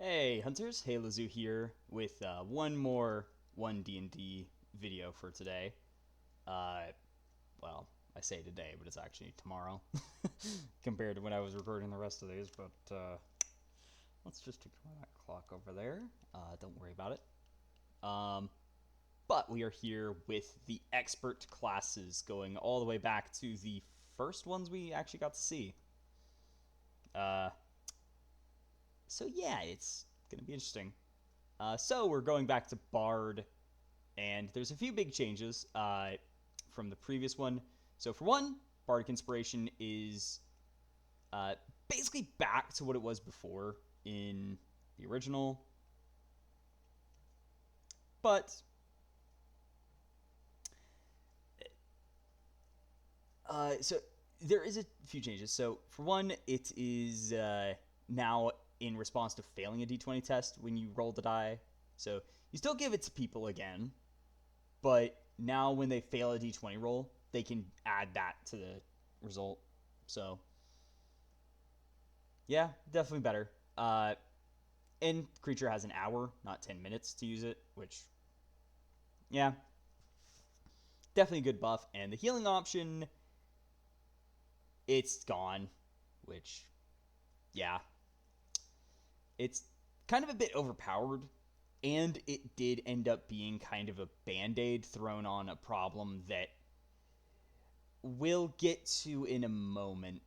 Hey Hunters, Halo Zoo here with one more One D&D video for today. Uh, well, I say today, but it's actually tomorrow compared to when I was recording the rest of these. But let's just ignore that clock over there. Don't worry about it. But we are here with the expert classes going all the way back to the first ones we actually got to see. Uh, so yeah, it's gonna be interesting. So we're going back to Bard, and there's a few big changes from the previous one. So for one, Bardic Inspiration is uh, basically back to what it was before in the original, but so there is a few changes. So for one, it is now in response to failing a D20 test when you roll the die. So you still give it to people again, but now when they fail a D20 roll, they can add that to the result. So yeah, definitely better. And creature has an hour, not 10 minutes to use it, which yeah, definitely a good buff. And the healing option, it's gone, which yeah, it's kind of a bit overpowered. And it did end up being kind of a band-aid thrown on a problem that we'll get to in a moment.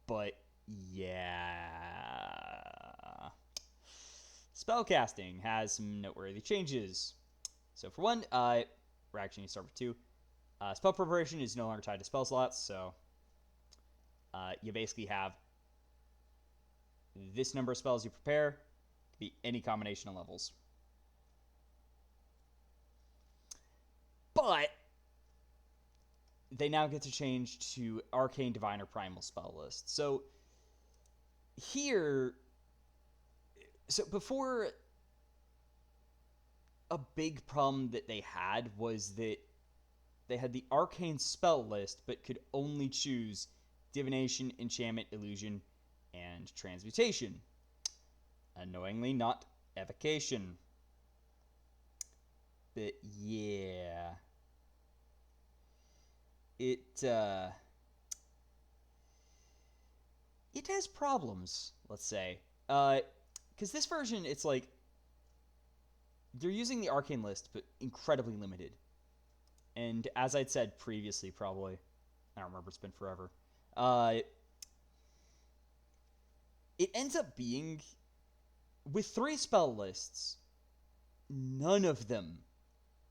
But yeah. Spellcasting has some noteworthy changes. So for one, we're actually going to start with two. Spell preparation is no longer tied to spell slots, so you basically have this number of spells you prepare. Could be any combination of levels. But they now get to change to Arcane, Divine, or Primal spell list. So here, so before, a big problem that they had was that they had the Arcane spell list, but could only choose Divination, Enchantment, Illusion, and Transmutation. Annoyingly, not Evocation. But yeah, it it has problems. Let's say, because this version, it's like they're using the Arcane list, but incredibly limited. And as I'd said previously, probably, I don't remember, it's been forever. It ends up being, with three spell lists, none of them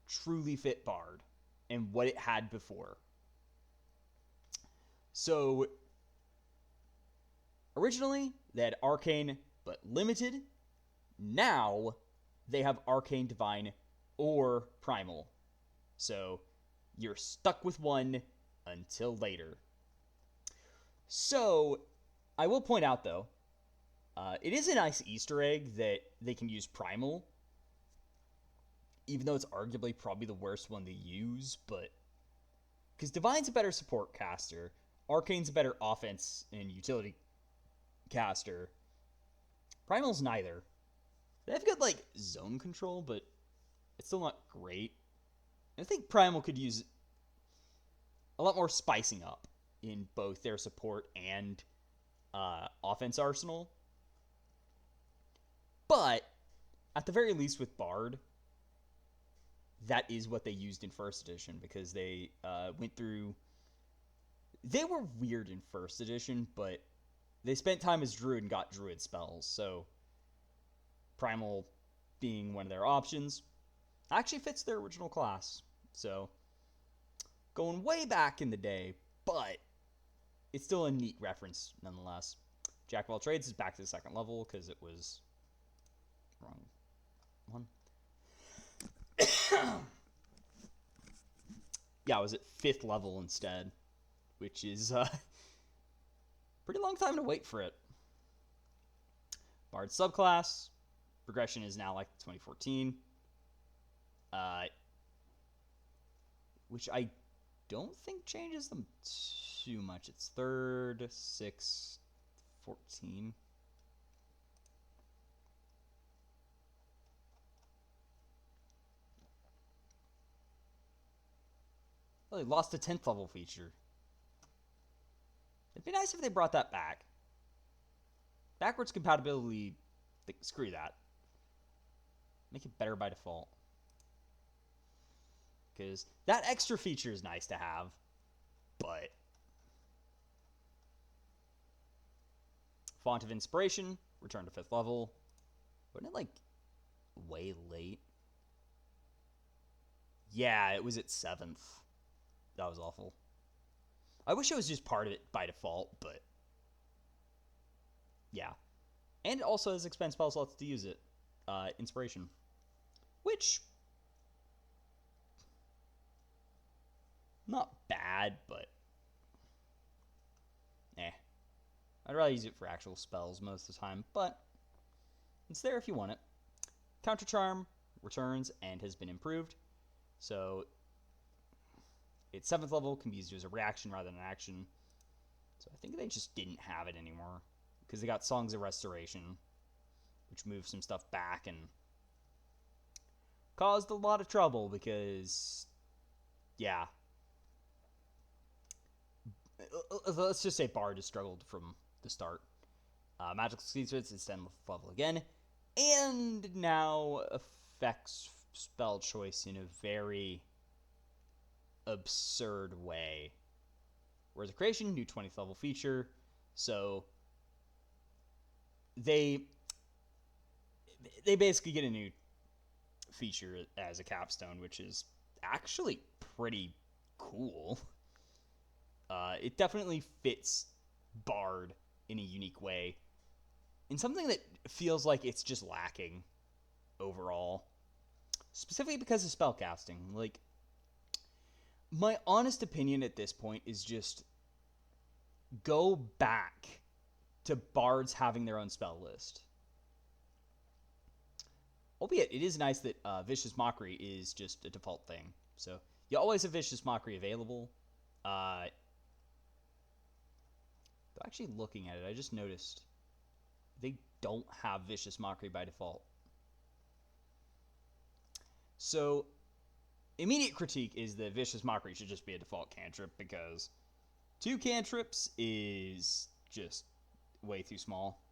truly fit Bard and what it had before. So, originally, they had Arcane, but limited. Now, they have Arcane, Divine, or Primal. So, you're stuck with one until later. So, I will point out, though, it is a nice Easter egg that they can use Primal, even though it's arguably probably the worst one to use, but because Divine's a better support caster, Arcane's a better offense and utility caster. Primal's neither. They have good like zone control, but it's still not great. And I think Primal could use a lot more spicing up in both their support and offense arsenal. But at the very least, with Bard, that is what they used in first edition because they went through. They were weird in first edition, but they spent time as Druid and got Druid spells, so Primal being one of their options actually fits their original class. So going way back in the day, but it's still a neat reference nonetheless. Jack of all trades is back to the second level because it was wrong one. Yeah, I was at fifth level instead, which is pretty long time to wait for it. Bard subclass progression is now like 2014, which I don't think changes them too much. It's third, 6th, 14. Oh, they lost a 10th level feature. It'd be nice if they brought that back. Backwards compatibility, screw that. Make it better by default. Because that extra feature is nice to have, but... Font of Inspiration, return to 5th level. Wasn't it, like, way late? Yeah, it was at 7th. That was awful. I wish it was just part of it by default, but... Yeah. And it also has expend spell slots to use it. Inspiration. Which... Not bad, but... I'd rather use it for actual spells most of the time, but... It's there if you want it. Counter Charm returns and has been improved. So... It's 7th level, can be used as a reaction rather than an action. So I think they just didn't have it anymore. Because they got Songs of Restoration, which moved some stuff back and caused a lot of trouble because, yeah. Let's just say Bard has struggled from the start. Magical Secrets is 10th level again, and now affects spell choice in a very absurd way. Whereas a creation, new 20th level feature, so they basically get a new feature as a capstone, which is actually pretty cool. It definitely fits Bard in a unique way, in something that feels like it's just lacking overall, specifically because of spellcasting. Like, my honest opinion at this point is just go back to bards having their own spell list. Albeit, it is nice that Vicious Mockery is just a default thing. So, you always have Vicious Mockery available. Actually, looking at it, I just noticed they don't have Vicious Mockery by default. So, immediate critique is that Vicious Mockery should just be a default cantrip, because 2 cantrips is just way too small.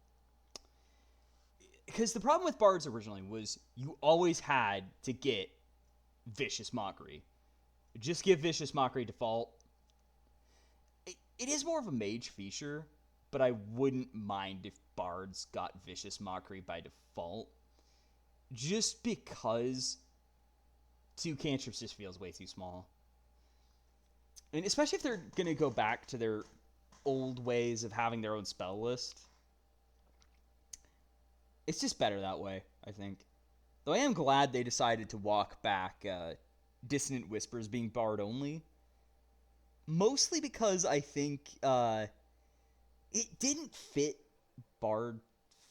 Because the problem with bards originally was you always had to get Vicious Mockery. Just give Vicious Mockery default. It is more of a mage feature, but I wouldn't mind if bards got Vicious Mockery by default. Just because 2 cantrips just feels way too small. And especially if they're going to go back to their old ways of having their own spell list. It's just better that way, I think. Though I am glad they decided to walk back Dissonant Whispers being bard only. Mostly because I think it didn't fit bard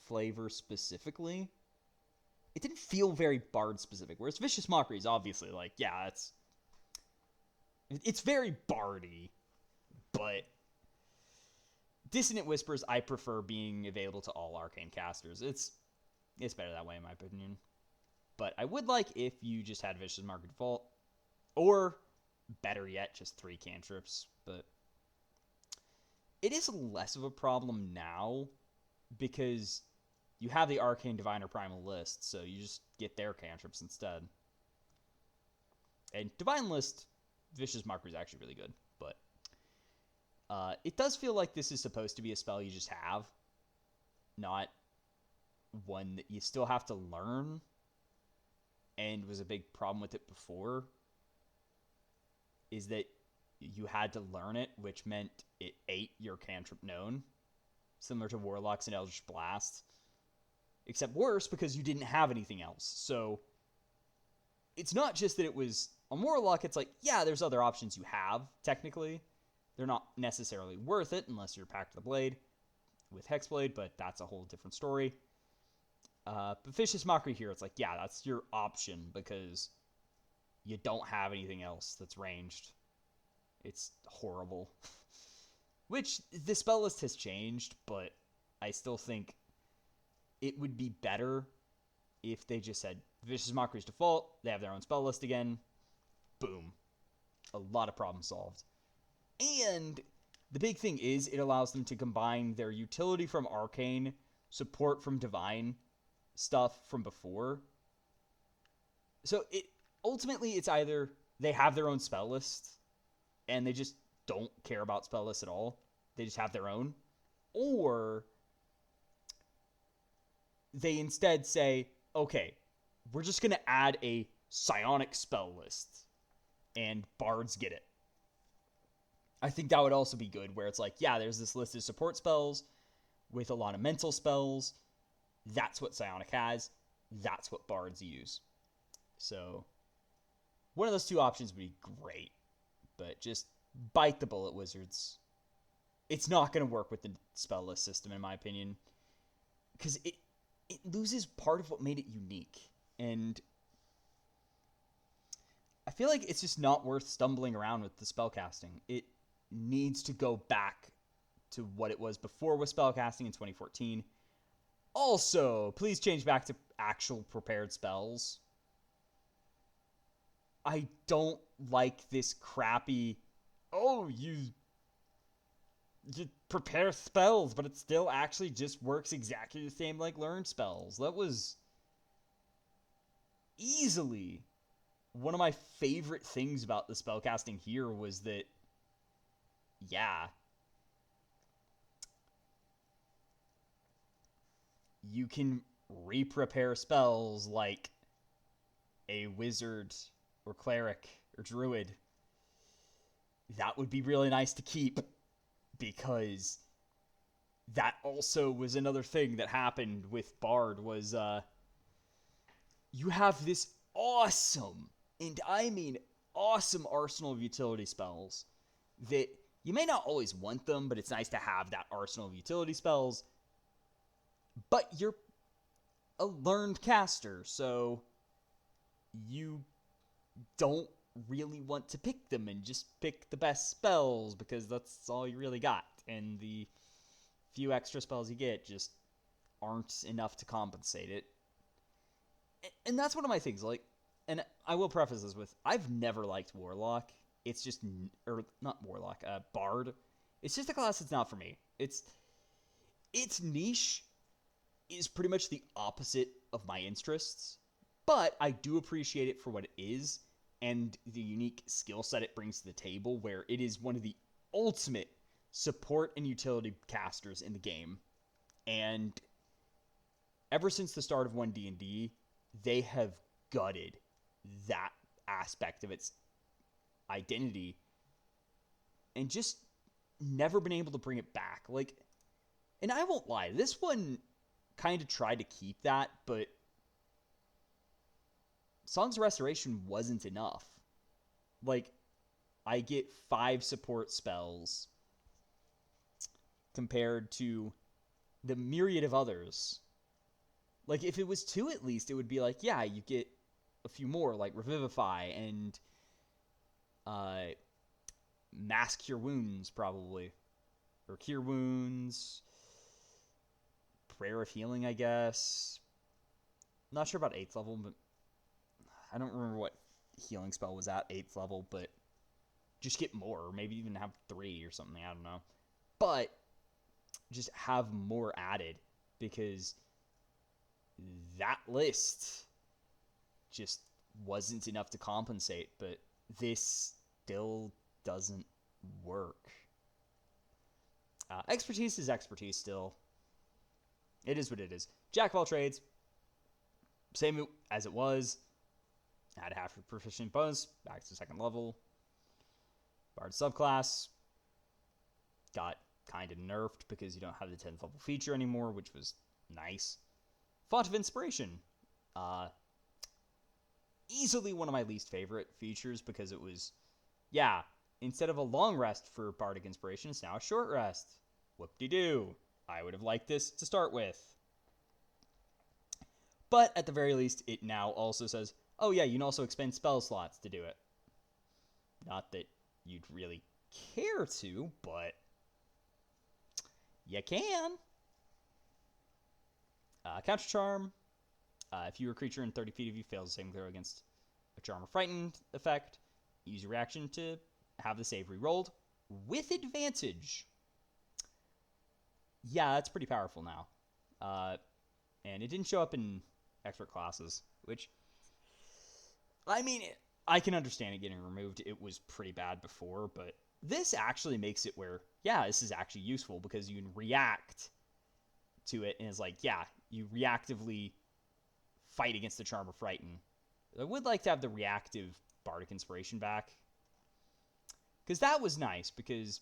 flavor specifically. It didn't feel very bard specific. Whereas Vicious Mockery is obviously like, yeah, it's very bardy. But Dissonant Whispers, I prefer being available to all arcane casters. It's better that way in my opinion. But I would like if you just had Vicious Mockery default. Or, better yet, just 3 cantrips. But it is less of a problem now because you have the Arcane Diviner Primal list, so you just get their cantrips instead. And Divine list, Vicious Mockery is actually really good, but it does feel like this is supposed to be a spell you just have, not one that you still have to learn, and was a big problem with it before, is that you had to learn it, which meant it ate your cantrip known, similar to Warlocks and Eldritch Blast, except worse because you didn't have anything else. So it's not just that it was on Warlock, it's like, yeah, there's other options you have, technically. They're not necessarily worth it unless you're Pact of the Blade with Hexblade, but that's a whole different story. But Vicious Mockery here, it's like, yeah, that's your option because you don't have anything else that's ranged. It's horrible. Which, the spell list has changed, but I still think it would be better if they just said, Vicious Mockery's default, they have their own spell list again, boom. A lot of problems solved. And the big thing is it allows them to combine their utility from Arcane, support from Divine, stuff from before. So ultimately it's either they have their own spell list and they just don't care about spell lists at all. They just have their own. Or they instead say, okay, we're just going to add a psionic spell list and bards get it. I think that would also be good, where it's like, yeah, there's this list of support spells with a lot of mental spells. That's what psionic has. That's what bards use. So one of those two options would be great, but just bite the bullet, Wizards. It's not going to work with the spell list system, in my opinion, because it loses part of what made it unique. And I feel like it's just not worth stumbling around with the spellcasting. It needs to go back to what it was before with spellcasting in 2014. Also, please change back to actual prepared spells. I don't like this crappy, oh, you prepare spells, but it still actually just works exactly the same like learned spells. That was easily one of my favorite things about the spellcasting here was that, yeah, you can re-prepare spells like a wizard or cleric or druid. That would be really nice to keep, because that also was another thing that happened with Bard was you have this awesome, and I mean awesome, arsenal of utility spells that you may not always want them, but it's nice to have that arsenal of utility spells. But you're a learned caster, so you don't really want to pick them and just pick the best spells because that's all you really got. And the few extra spells you get just aren't enough to compensate it. And that's one of my things. Like, and I will preface this with, I've never liked Warlock. It's just, or not Warlock, Bard. It's just a class that's not for me. Its niche is pretty much the opposite of my interests, but I do appreciate it for what it is and the unique skill set it brings to the table, where it is one of the ultimate support and utility casters in the game. And ever since the start of One D&D, they have gutted that aspect of its identity and just never been able to bring it back. Like, and I won't lie, this one kind of tried to keep that, but Songs of Restoration wasn't enough. Like, I get 5 support spells compared to the myriad of others. Like, if it was 2 at least, it would be like, yeah, you get a few more, like Revivify and Mass Cure Wounds, probably. Or Cure Wounds. Prayer of Healing, I guess. Not sure about 8th level, but I don't remember what healing spell was at 8th level, but just get more, or maybe even have 3 or something, I don't know. But just have more added, because that list just wasn't enough to compensate, but this still doesn't work. Expertise is expertise still. It is what it is. Jack of all trades, same as it was. Add half your proficient bonus back to 2nd level. Bard subclass got kind of nerfed because you don't have the 10th level feature anymore, which was nice. Font of Inspiration. Easily one of my least favorite features, because it was, yeah, instead of a long rest for Bardic Inspiration, it's now a short rest. Whoop-de-doo. I would have liked this to start with. But at the very least, it now also says, oh yeah, you can also expend spell slots to do it. Not that you'd really care to, but you can. Counter Charm. If you or a creature in 30 feet of you fails the same throw against a Charm or Frightened effect, use your reaction to have the save re-rolled with advantage. Yeah, that's pretty powerful now. And it didn't show up in expert classes, which, I mean, I can understand it getting removed. It was pretty bad before, but this actually makes it where, yeah, this is actually useful because you can react to it, and it's like, yeah, you reactively fight against the Charm or Frighten. I would like to have the reactive Bardic Inspiration back, because that was nice, because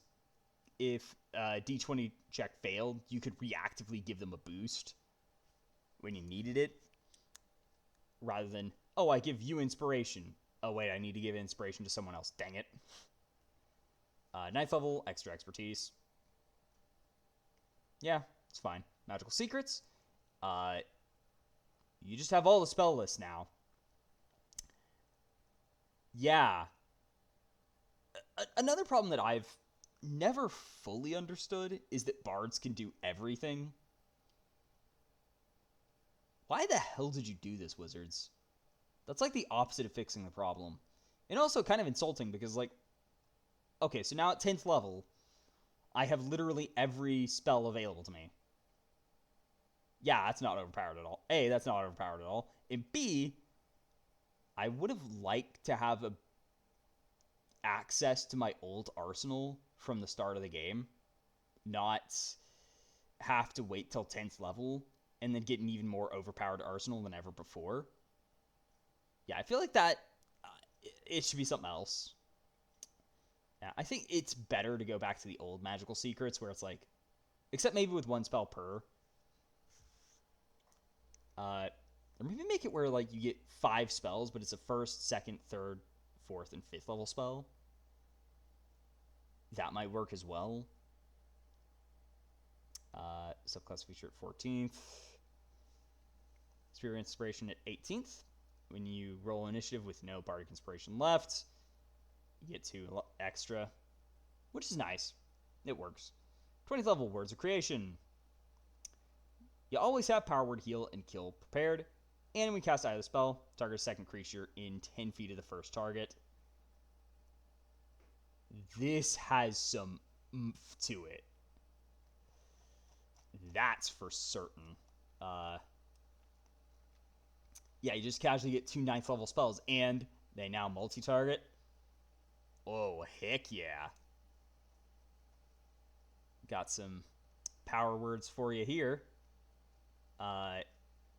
if a D20 check failed, you could reactively give them a boost when you needed it, rather than, oh, I give you inspiration. Oh, wait, I need to give inspiration to someone else. Dang it. 9th level, extra expertise. Yeah, it's fine. Magical secrets. You just have all the spell lists now. Yeah. Another problem that I've never fully understood is that bards can do everything. Why the hell did you do this, wizards? That's like the opposite of fixing the problem. And also kind of insulting because, like, okay, so now at 10th level, I have literally every spell available to me. Yeah, that's not overpowered at all. A, that's not overpowered at all. And B, I would have liked to have access to my old arsenal from the start of the game. Not have to wait till 10th level and then get an even more overpowered arsenal than ever before. Yeah, I feel like that, it should be something else. Yeah, I think it's better to go back to the old magical secrets where it's like, except maybe with one spell per. Or maybe make it where, like, you get 5 spells, but it's a 1st, 2nd, 3rd, 4th, and 5th level spell. That might work as well. Subclass feature at 14th. Spirit Inspiration at 18th. When you roll initiative with no Bardic Inspiration left, you get 2 extra, which is nice. It works. 20th level, Words of Creation. You always have Power Word, Heal, and Kill prepared. And when you cast either spell, target a second creature in 10 feet of the first target. This has some oomph to it. That's for certain. Yeah, you just casually get 2 9th level spells, and they now multi-target. Oh, heck yeah. Got some power words for you here.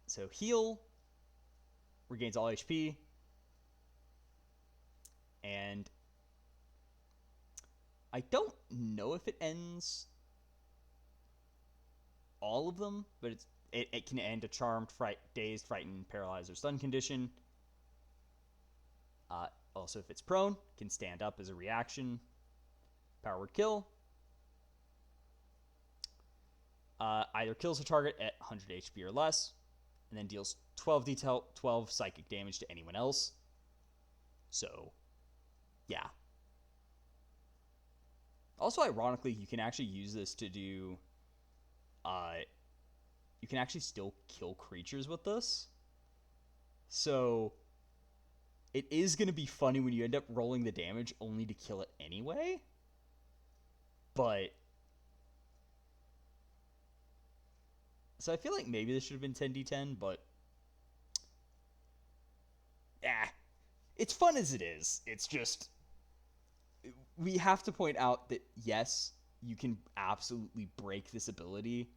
So heal regains all HP, and I don't know if it ends all of them, but it can end a charmed, dazed, frightened, paralyzed, or stunned condition. Also, if it's prone, can stand up as a reaction. Power word kill. Either kills a target at 100 HP or less, and then deals 12 psychic damage to anyone else. So, yeah. Also, ironically, you can actually use this to do... you can actually still kill creatures with this. So, it is going to be funny when you end up rolling the damage only to kill it anyway. But... So I feel like maybe this should have been 10d10, but... It's fun as it is. It's just... We have to point out that, yes, you can absolutely break this ability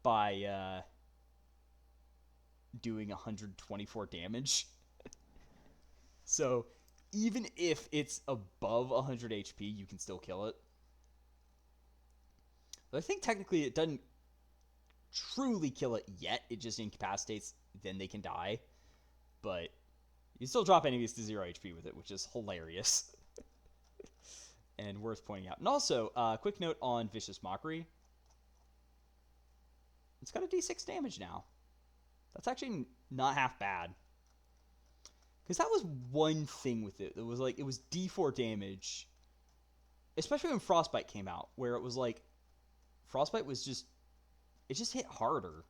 by doing 124 damage. So, even if it's above 100 HP, you can still kill it. But I think technically it doesn't truly kill it yet. It just incapacitates, then they can die. But you still drop enemies to 0 HP with it, which is hilarious. And worth pointing out. And also, quick note on Vicious Mockery. It's got a d6 damage now. That's actually not half bad. Because that was one thing with it. It was like, it was d4 damage. Especially when Frostbite came out, where it was like, Frostbite was just, it just hit harder.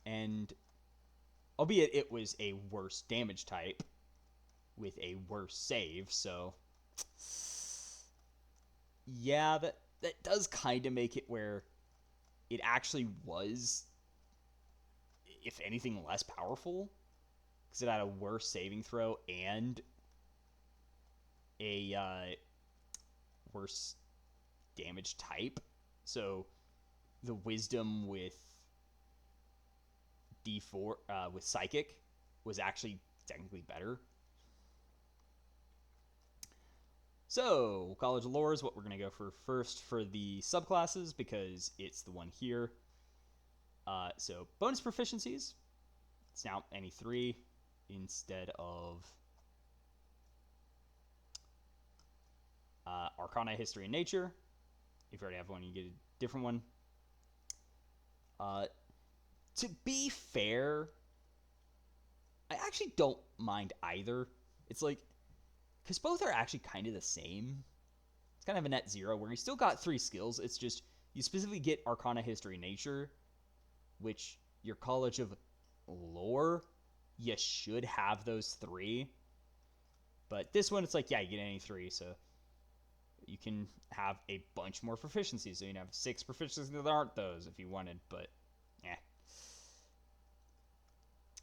And, albeit it was a worse damage type, with a worse save, so yeah, that does kind of make it where it actually was, if anything, less powerful, because it had a worse saving throw and a worse damage type. So the wisdom with D4 with psychic was actually technically better. So College of Lore is what we're going to go for first for the subclasses, because it's the one here. So bonus proficiencies, it's now any 3 instead of Arcana, History, and Nature. If you already have one, you get a different one. To be fair, I actually don't mind either. It's like, because both are actually kind of the same. It's kind of a net zero where you still got 3 skills. It's just you specifically get Arcana, History, Nature, which your College of Lore, you should have those 3. But this one, it's like, yeah, you get any 3, so you can have a bunch more proficiencies. So you can have 6 proficiencies that aren't those if you wanted, but yeah.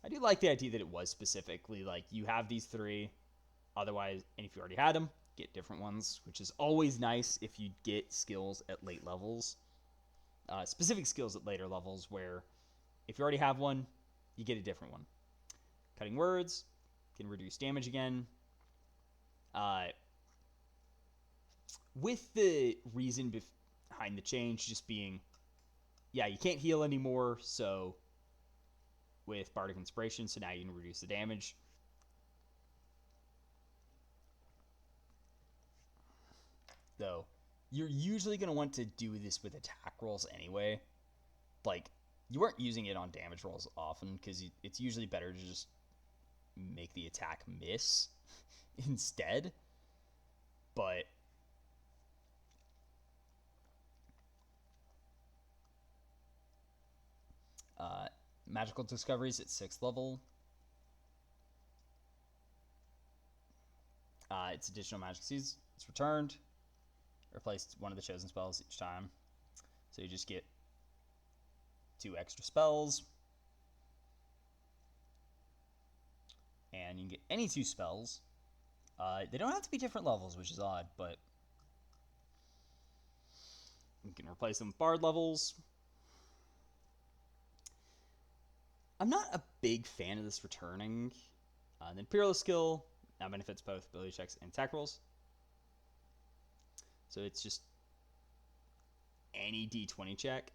I do like the idea that it was specifically like you have these 3. Otherwise, and if you already had them, get different ones, which is always nice if you get skills at late levels. Specific skills at later levels where if you already have one, you get a different one. Cutting Words can reduce damage again. With the reason behind the change just being, yeah, you can't heal anymore, so with Bardic Inspiration, so now you can reduce the damage. Though, you're usually going to want to do this with attack rolls anyway. Like, you weren't using it on damage rolls often, because it's usually better to just make the attack miss instead. But magical discoveries at 6th level. It's additional magic seeds. It's returned. Replace one of the chosen spells each time. So you just get 2 extra spells. And you can get any 2 spells. They don't have to be different levels, which is odd, but you can replace them with bard levels. I'm not a big fan of this returning. The Imperial skill now benefits both ability checks and attack rolls. So it's just any D20 check.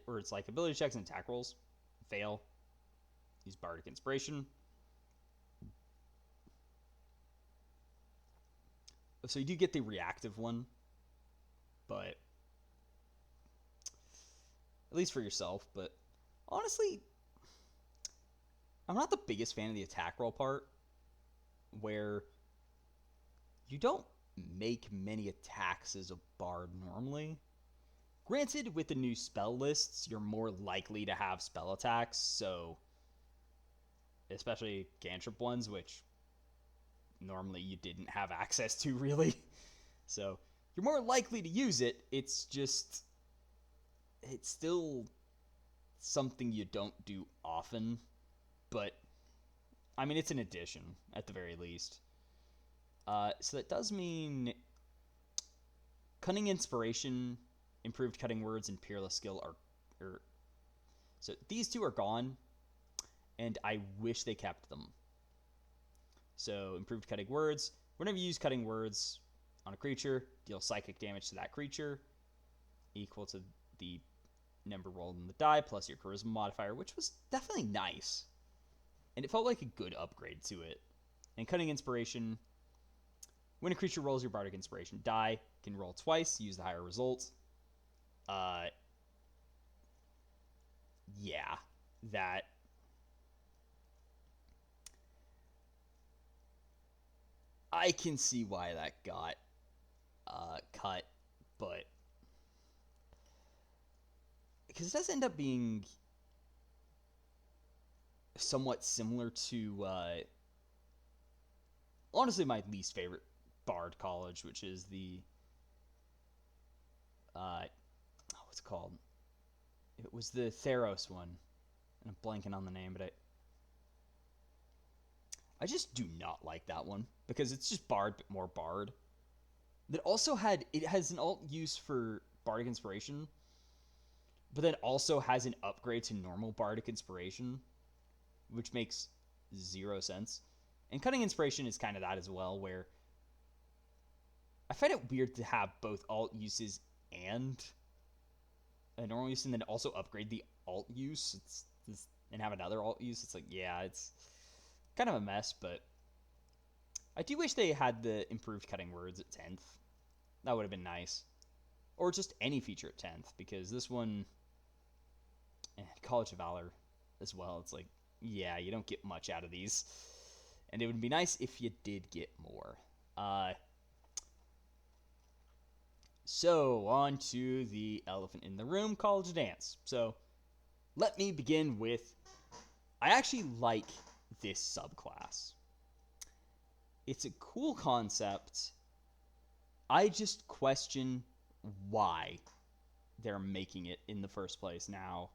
Or it's like ability checks and attack rolls. Fail. Use Bardic Inspiration. So you do get the reactive one, but at least for yourself. But honestly, I'm not the biggest fan of the attack roll part, where you don't make many attacks as a bard normally. Granted, with the new spell lists, you're more likely to have spell attacks, so especially cantrip ones, which normally you didn't have access to, really. So you're more likely to use it. It's just, it's still something you don't do often, but I mean, it's an addition at the very least. So that does mean Cunning Inspiration, Improved Cutting Words, and Peerless Skill are so these 2 are gone, and I wish they kept them. So Improved Cutting Words, whenever you use Cutting Words on a creature, deal psychic damage to that creature equal to the number rolled in the die plus your charisma modifier, which was definitely nice. And it felt like a good upgrade to it. And Cutting Inspiration, when a creature rolls your Bardic Inspiration die, can roll twice, use the higher result. Yeah, that I can see why that got cut, but because it does end up being somewhat similar to, honestly, my least favorite Bard college, which is the, what's it called? It was the Theros one. And I'm blanking on the name, but I just do not like that one because it's just Bard, but more Bard. That also it has an alt use for Bardic Inspiration, but then also has an upgrade to normal Bardic Inspiration, which makes 0 sense. And Cutting Inspiration is kind of that as well, where I find it weird to have both alt uses and a normal use, and then also upgrade the alt use and have another alt use. It's like, yeah, it's kind of a mess, but I do wish they had the improved cutting words at 10th. That would have been nice. Or just any feature at 10th, because this one, College of Valor as well, it's like, yeah, you don't get much out of these. And it would be nice if you did get more. So, on to the elephant in the room, College Dance. So, let me begin with, I actually like this subclass. It's a cool concept. I just question why they're making it in the first place now.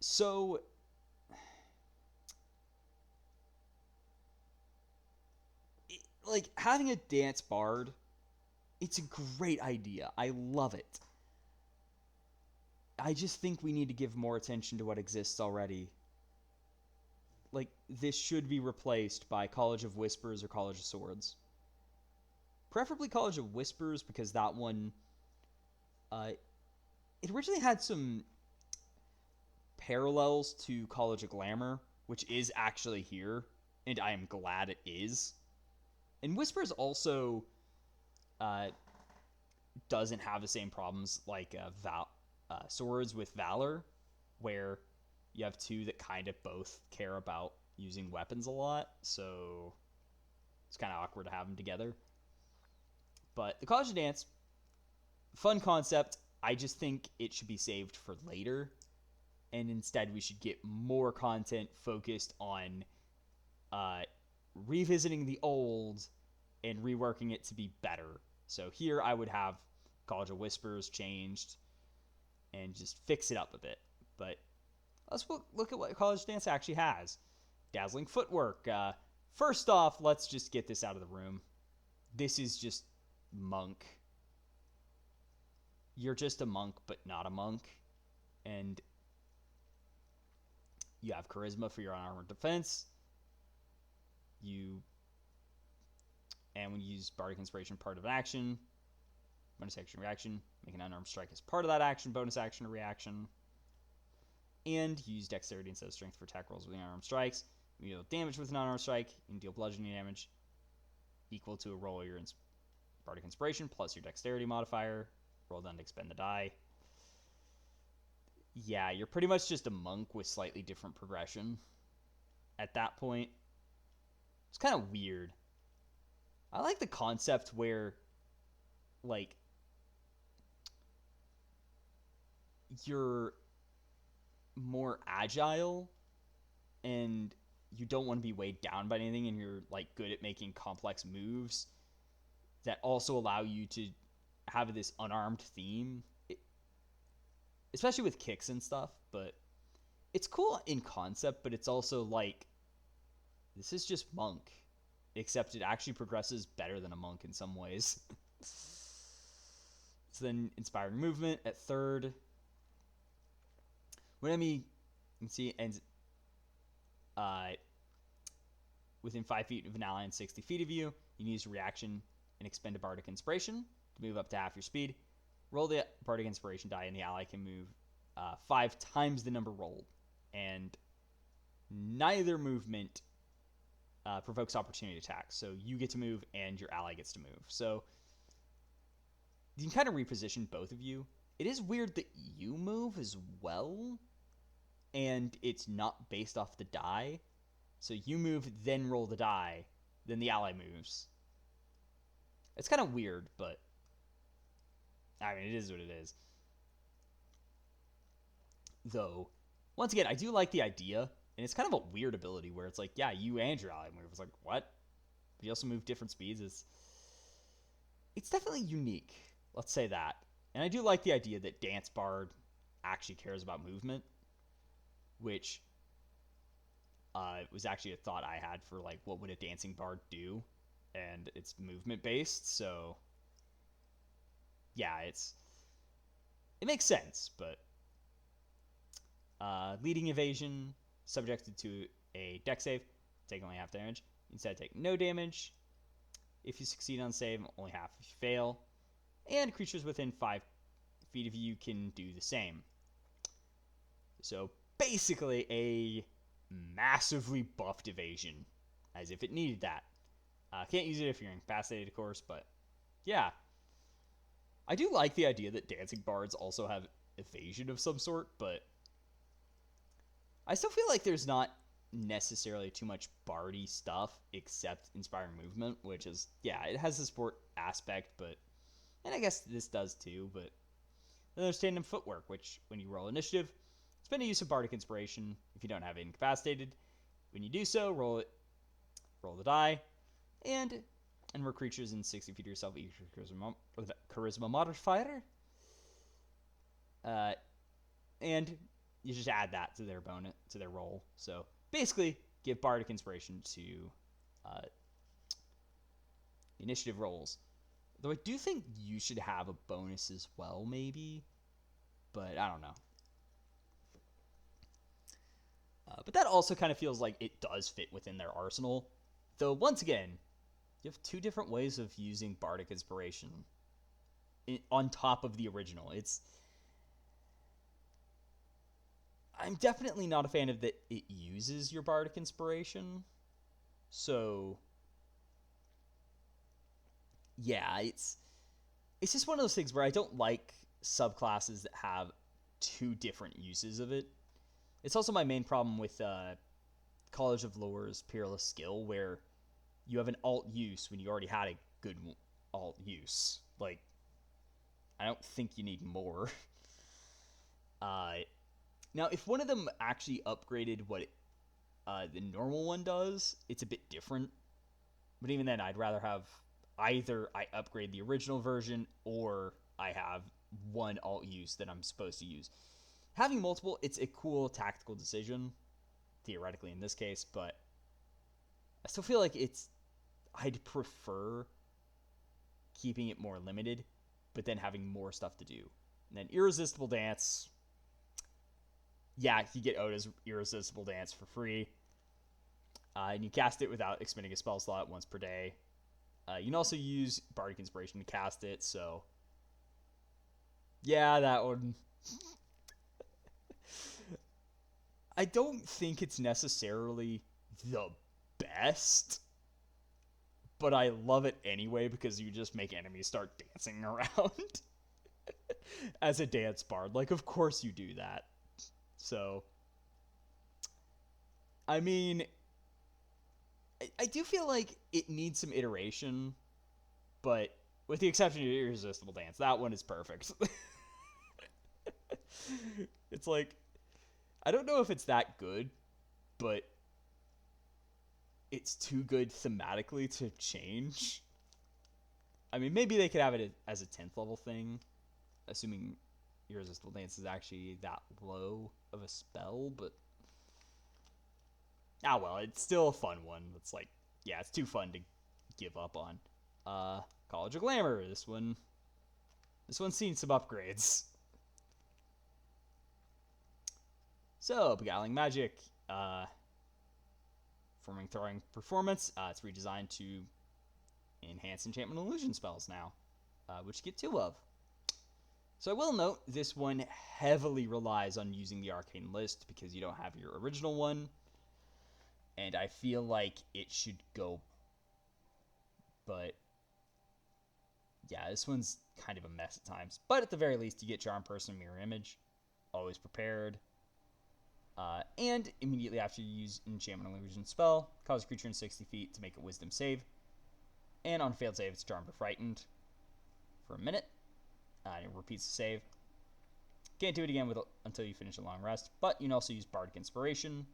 So, like, having a dance bard, it's a great idea. I love it. I just think we need to give more attention to what exists already. Like, this should be replaced by College of Whispers or College of Swords. Preferably College of Whispers, because that one, it originally had some parallels to College of Glamour, which is actually here, and I am glad it is. And Whispers also doesn't have the same problems like Swords with Valor, where you have two that kind of both care about using weapons a lot, so it's kind of awkward to have them together. But the College of Dance, fun concept. I just think it should be saved for later, and instead we should get more content focused on revisiting the old and reworking it to be better. So here I would have College of Whispers changed and just fix it up a bit. But let's look at what College Dance actually has. Dazzling footwork. First off, let's just get this out of the room. This is just monk. You're just a monk, but not a monk. And you have charisma for your unarmored defense. And when you use Bardic Inspiration, part of an action, bonus action, reaction, make an unarmed strike as part of that action, bonus action or reaction. And use Dexterity instead of Strength for attack rolls with unarmed strikes. When you deal damage with an unarmed strike, you can deal bludgeoning damage equal to a roll of your Bardic Inspiration plus your Dexterity modifier. Roll down to expend the die. Yeah, you're pretty much just a monk with slightly different progression at that point. It's kind of weird. I like the concept where, like, you're more agile and you don't want to be weighed down by anything, and you're, like, good at making complex moves that also allow you to have this unarmed theme, especially with kicks and stuff. But it's cool in concept, but it's also like, this is just monk, except it actually progresses better than a monk in some ways. So then inspiring movement at 3rd. When enemy, you can see, ends within 5 feet of an ally and 60 feet of you, you can use a reaction and expend a Bardic Inspiration to move up to half your speed. Roll the Bardic Inspiration die, and the ally can move 5 times the number rolled. And neither movement provokes opportunity attacks. So you get to move, and your ally gets to move. So you can kind of reposition both of you. It is weird that you move as well, and it's not based off the die. So you move, then roll the die, then the ally moves. It's kind of weird, but I mean, it is what it is. Though, once again, I do like the idea. And it's kind of a weird ability where it's like, yeah, you and your ally move. It's like, what? But you also move different speeds. It's definitely unique. Let's say that. And I do like the idea that Dance Bard actually cares about movement, which was actually a thought I had for like what would a dancing bard do, and it's movement based. So yeah, it makes sense. But leading evasion subjected to a deck save, take only half damage. Instead, take no damage. If you succeed on save, only half if you fail. And creatures within 5 feet of you can do the same. So basically a massively buffed evasion, as if it needed that. Can't use it if you're incapacitated, of course, but yeah. I do like the idea that dancing bards also have evasion of some sort, but I still feel like there's not necessarily too much bardy stuff except inspiring movement, which is, yeah, it has the sport aspect, but, and I guess this does too, but then there's tandem footwork, which when you roll initiative, spend a use of bardic inspiration if you don't have it incapacitated. When you do so, roll the die, and more creatures in 60 feet of yourself each charisma modifier. And you just add that to their bonus, to their roll. So basically, give bardic inspiration to initiative rolls. Though I do think you should have a bonus as well, maybe, but I don't know. But that also kind of feels like it does fit within their arsenal. Though, once again, you have 2 different ways of using bardic inspiration on top of the original. I'm definitely not a fan of that it uses your bardic inspiration. So yeah, it's just one of those things where I don't like subclasses that have 2 different uses of it. It's also my main problem with College of Lore's Peerless Skill, where you have an alt use when you already had a good alt use. Like, I don't think you need more. Now, if one of them actually upgraded what the normal one does, it's a bit different. But even then, I'd rather have either I upgrade the original version or I have one alt use that I'm supposed to use. Having multiple, it's a cool tactical decision, theoretically in this case, but I still feel like I'd prefer keeping it more limited, but then having more stuff to do. And then Irresistible Dance, yeah, you get Oda's Irresistible Dance for free. And you cast it without expending a spell slot once per day. You can also use Bardic Inspiration to cast it, so yeah, that one. I don't think it's necessarily the best, but I love it anyway because you just make enemies start dancing around as a dance bard. Like, of course you do that. So, I mean, I do feel like it needs some iteration, but with the exception of Irresistible Dance, that one is perfect. It's like, I don't know if it's that good, but it's too good thematically to change. I mean, maybe they could have it as a 10th level thing, assuming Irresistible Dance is actually that low of a spell, but well, it's still a fun one. It's like, yeah, it's too fun to give up on. College of Glamour, this one's seen some upgrades. So, Beguiling Magic, forming throwing performance. It's redesigned to enhance enchantment and illusion spells now, which you get 2 of. So I will note, this one heavily relies on using the arcane list because you don't have your original one, and I feel like it should go, but yeah, this one's kind of a mess at times. But at the very least, you get Charm Person, Mirror Image, always prepared. And immediately after you use Enchantment Illusion spell, cause a creature in 60 feet to make a Wisdom save. And on failed save, it's Charmed or Frightened for a minute. And it repeats the save. Can't do it again until you finish a long rest, but you can also use Bardic Inspiration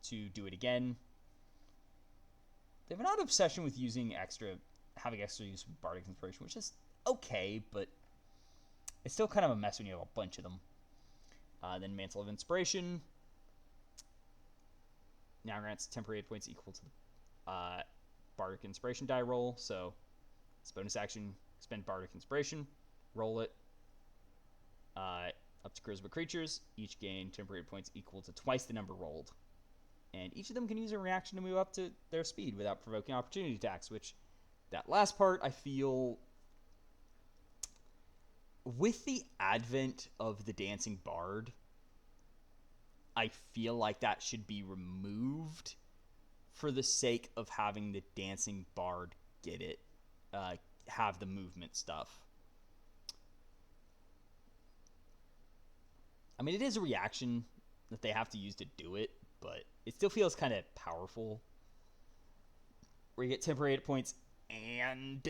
to do it again. They have an odd obsession with having extra use of Bardic Inspiration, which is okay, but it's still kind of a mess when you have a bunch of them. Then Mantle of Inspiration now grants temporary hit points equal to the Bardic Inspiration die roll. So it's bonus action, spend Bardic Inspiration, roll it. Up to Charisma creatures, each gain temporary hit points equal to twice the number rolled. And each of them can use a reaction to move up to their speed without provoking opportunity attacks, which that last part, I feel, with the advent of the Dancing Bard, I feel like that should be removed for the sake of having the Dancing Bard get it, have the movement stuff. I mean, it is a reaction that they have to use to do it, but it still feels kind of powerful. Where you get temporary hit points and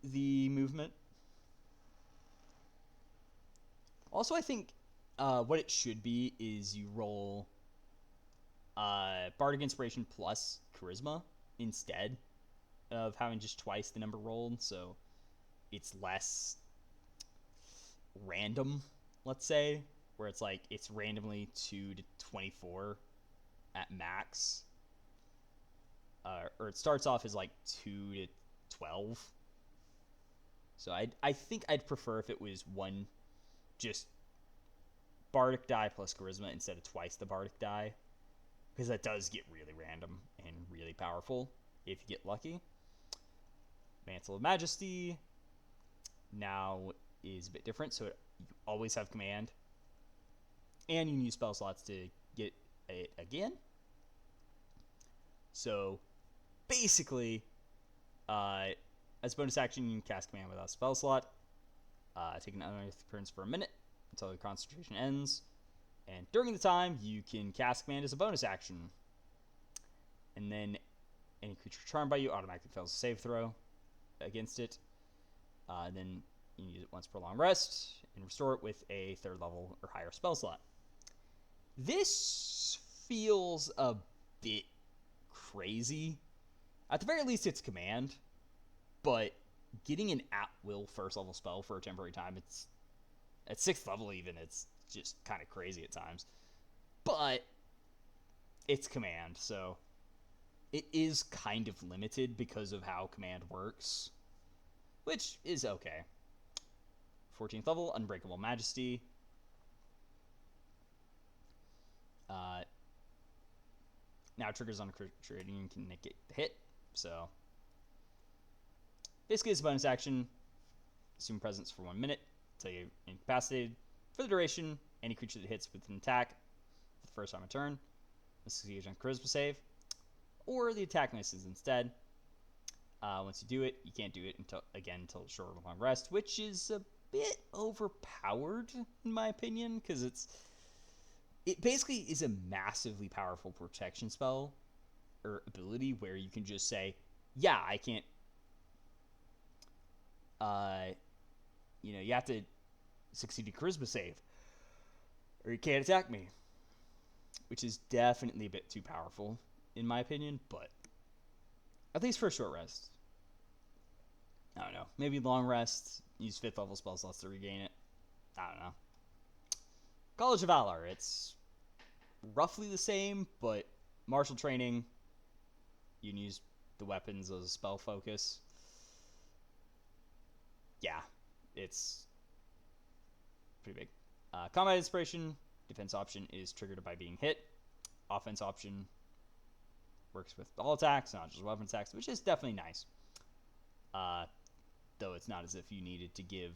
the movement. Also, I think what it should be is you roll Bardic Inspiration plus Charisma instead of having just twice the number rolled, so it's less random, let's say, where it's like it's randomly 2 to 24 at max, or it starts off as like 2 to 12. So I think I'd prefer if it was one just Bardic die plus Charisma instead of twice the Bardic die, because that does get really random and really powerful if you get lucky. Mantle of Majesty now is a bit different, so you always have command, and you can use spell slots to get it again. So basically, as bonus action, you can cast command without a spell slot. Take an unearthed occurrence for a minute until the concentration ends, and during the time, you can cast command as a bonus action. And then any creature charmed by you automatically fails a save throw against it. Then you can use it once per long rest and restore it with a 3rd level or higher spell slot. This feels a bit crazy. At the very least, it's command, but getting an at-will 1st level spell for a temporary time, it's at 6th level even, it's just kind of crazy at times. But it's command, so it is kind of limited because of how command works, which is okay. 14th level, Unbreakable Majesty. Now triggers on a creature and you can negate the hit. So basically it's a bonus action. Assume presence for 1 minute until you're incapacitated. For the duration, any creature that hits with an attack for the first time a turn must succeed on Charisma save, or the attack misses instead. Once you do it, you can't do it until short or long rest, which is a bit overpowered in my opinion, because it basically is a massively powerful protection spell or ability where you can just say, yeah, I can't, you have to succeed a Charisma save, or you can't attack me, which is definitely a bit too powerful in my opinion, but at least for a short rest. I don't know. Maybe long rest, use 5th level spell slots to regain it. I don't know. College of Valor, it's roughly the same, but martial training, you can use the weapons as a spell focus. Yeah, it's pretty big. Combat Inspiration, defense option is triggered by being hit. Offense option works with all attacks, not just weapon attacks, which is definitely nice. Though it's not as if you needed to give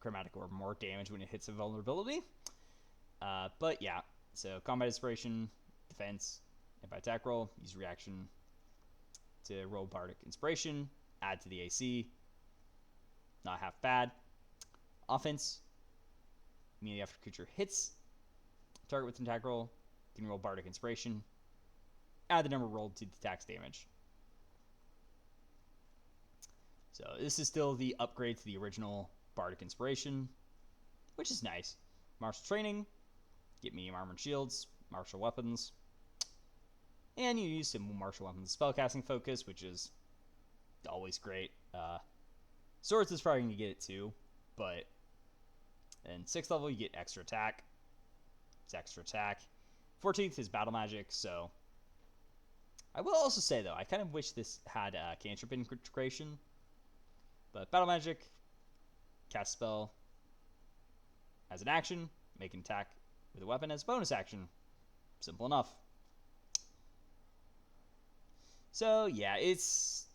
chromatic or more damage when it hits a vulnerability. But yeah, so Combat Inspiration, defense, and by attack roll, use reaction to roll Bardic Inspiration, add to the AC. Not half bad. Offense, immediately after creature hits target with an attack roll, you can roll Bardic Inspiration, add the number rolled to the attack's damage. So this is still the upgrade to the original Bardic Inspiration, which is nice. Martial Training, get medium armor and shields, martial weapons, and you use some martial weapons spellcasting focus, which is always great. Swords is probably going to get it too, but in 6th level you get extra attack. It's extra attack. 14th is battle magic, so I will also say though, I kind of wish this had cantrip integration, but battle magic, cast spell as an action, make an attack with a weapon as a bonus action. Simple enough. So yeah, it's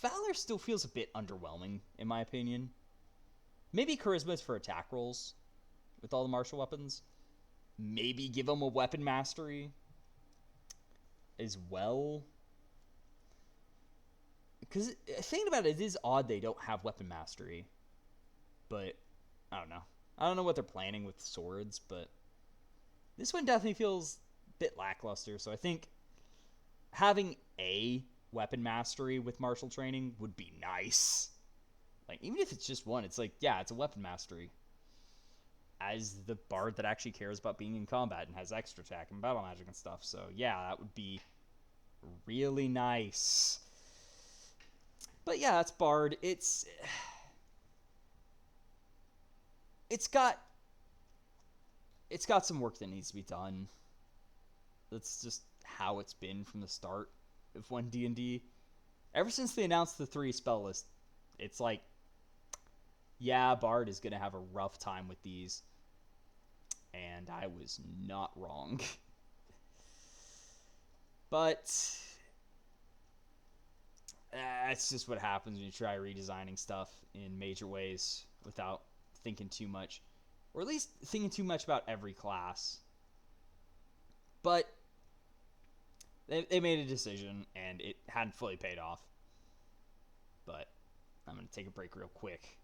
Valor still feels a bit underwhelming in my opinion. Maybe charisma's for attack rolls with all the martial weapons. Maybe give them a weapon mastery as well. Because thinking about it, it is odd they don't have weapon mastery. But I don't know. I don't know what they're planning with swords, but this one definitely feels a bit lackluster. So I think having a weapon mastery with martial training would be nice. Like, even if it's just one, it's like, yeah, it's a weapon mastery. As the bard that actually cares about being in combat and has extra attack and battle magic and stuff. So yeah, that would be really nice. But yeah, that's bard. It's got some work that needs to be done. That's just how it's been from the start of One D&D. Ever since they announced the 3 spell list, it's like, yeah, bard is going to have a rough time with these. And I was not wrong. But that's just what happens when you try redesigning stuff in major ways without thinking too much. Or at least thinking too much about every class. But they made a decision, and it hadn't fully paid off. But I'm going to take a break real quick.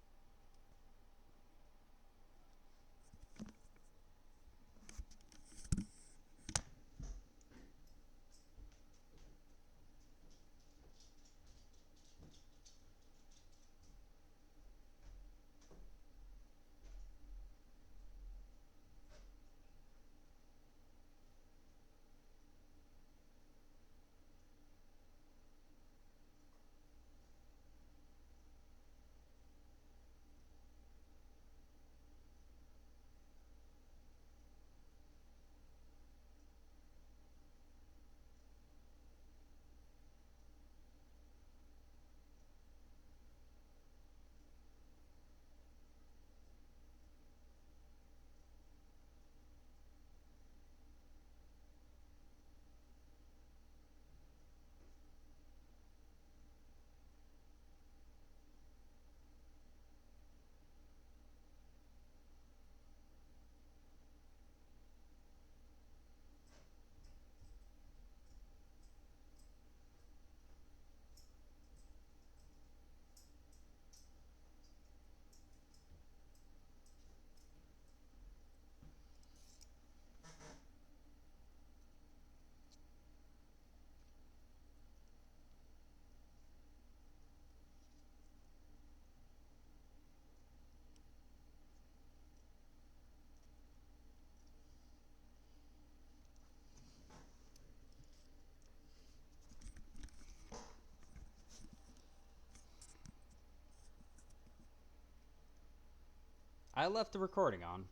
I left the recording on.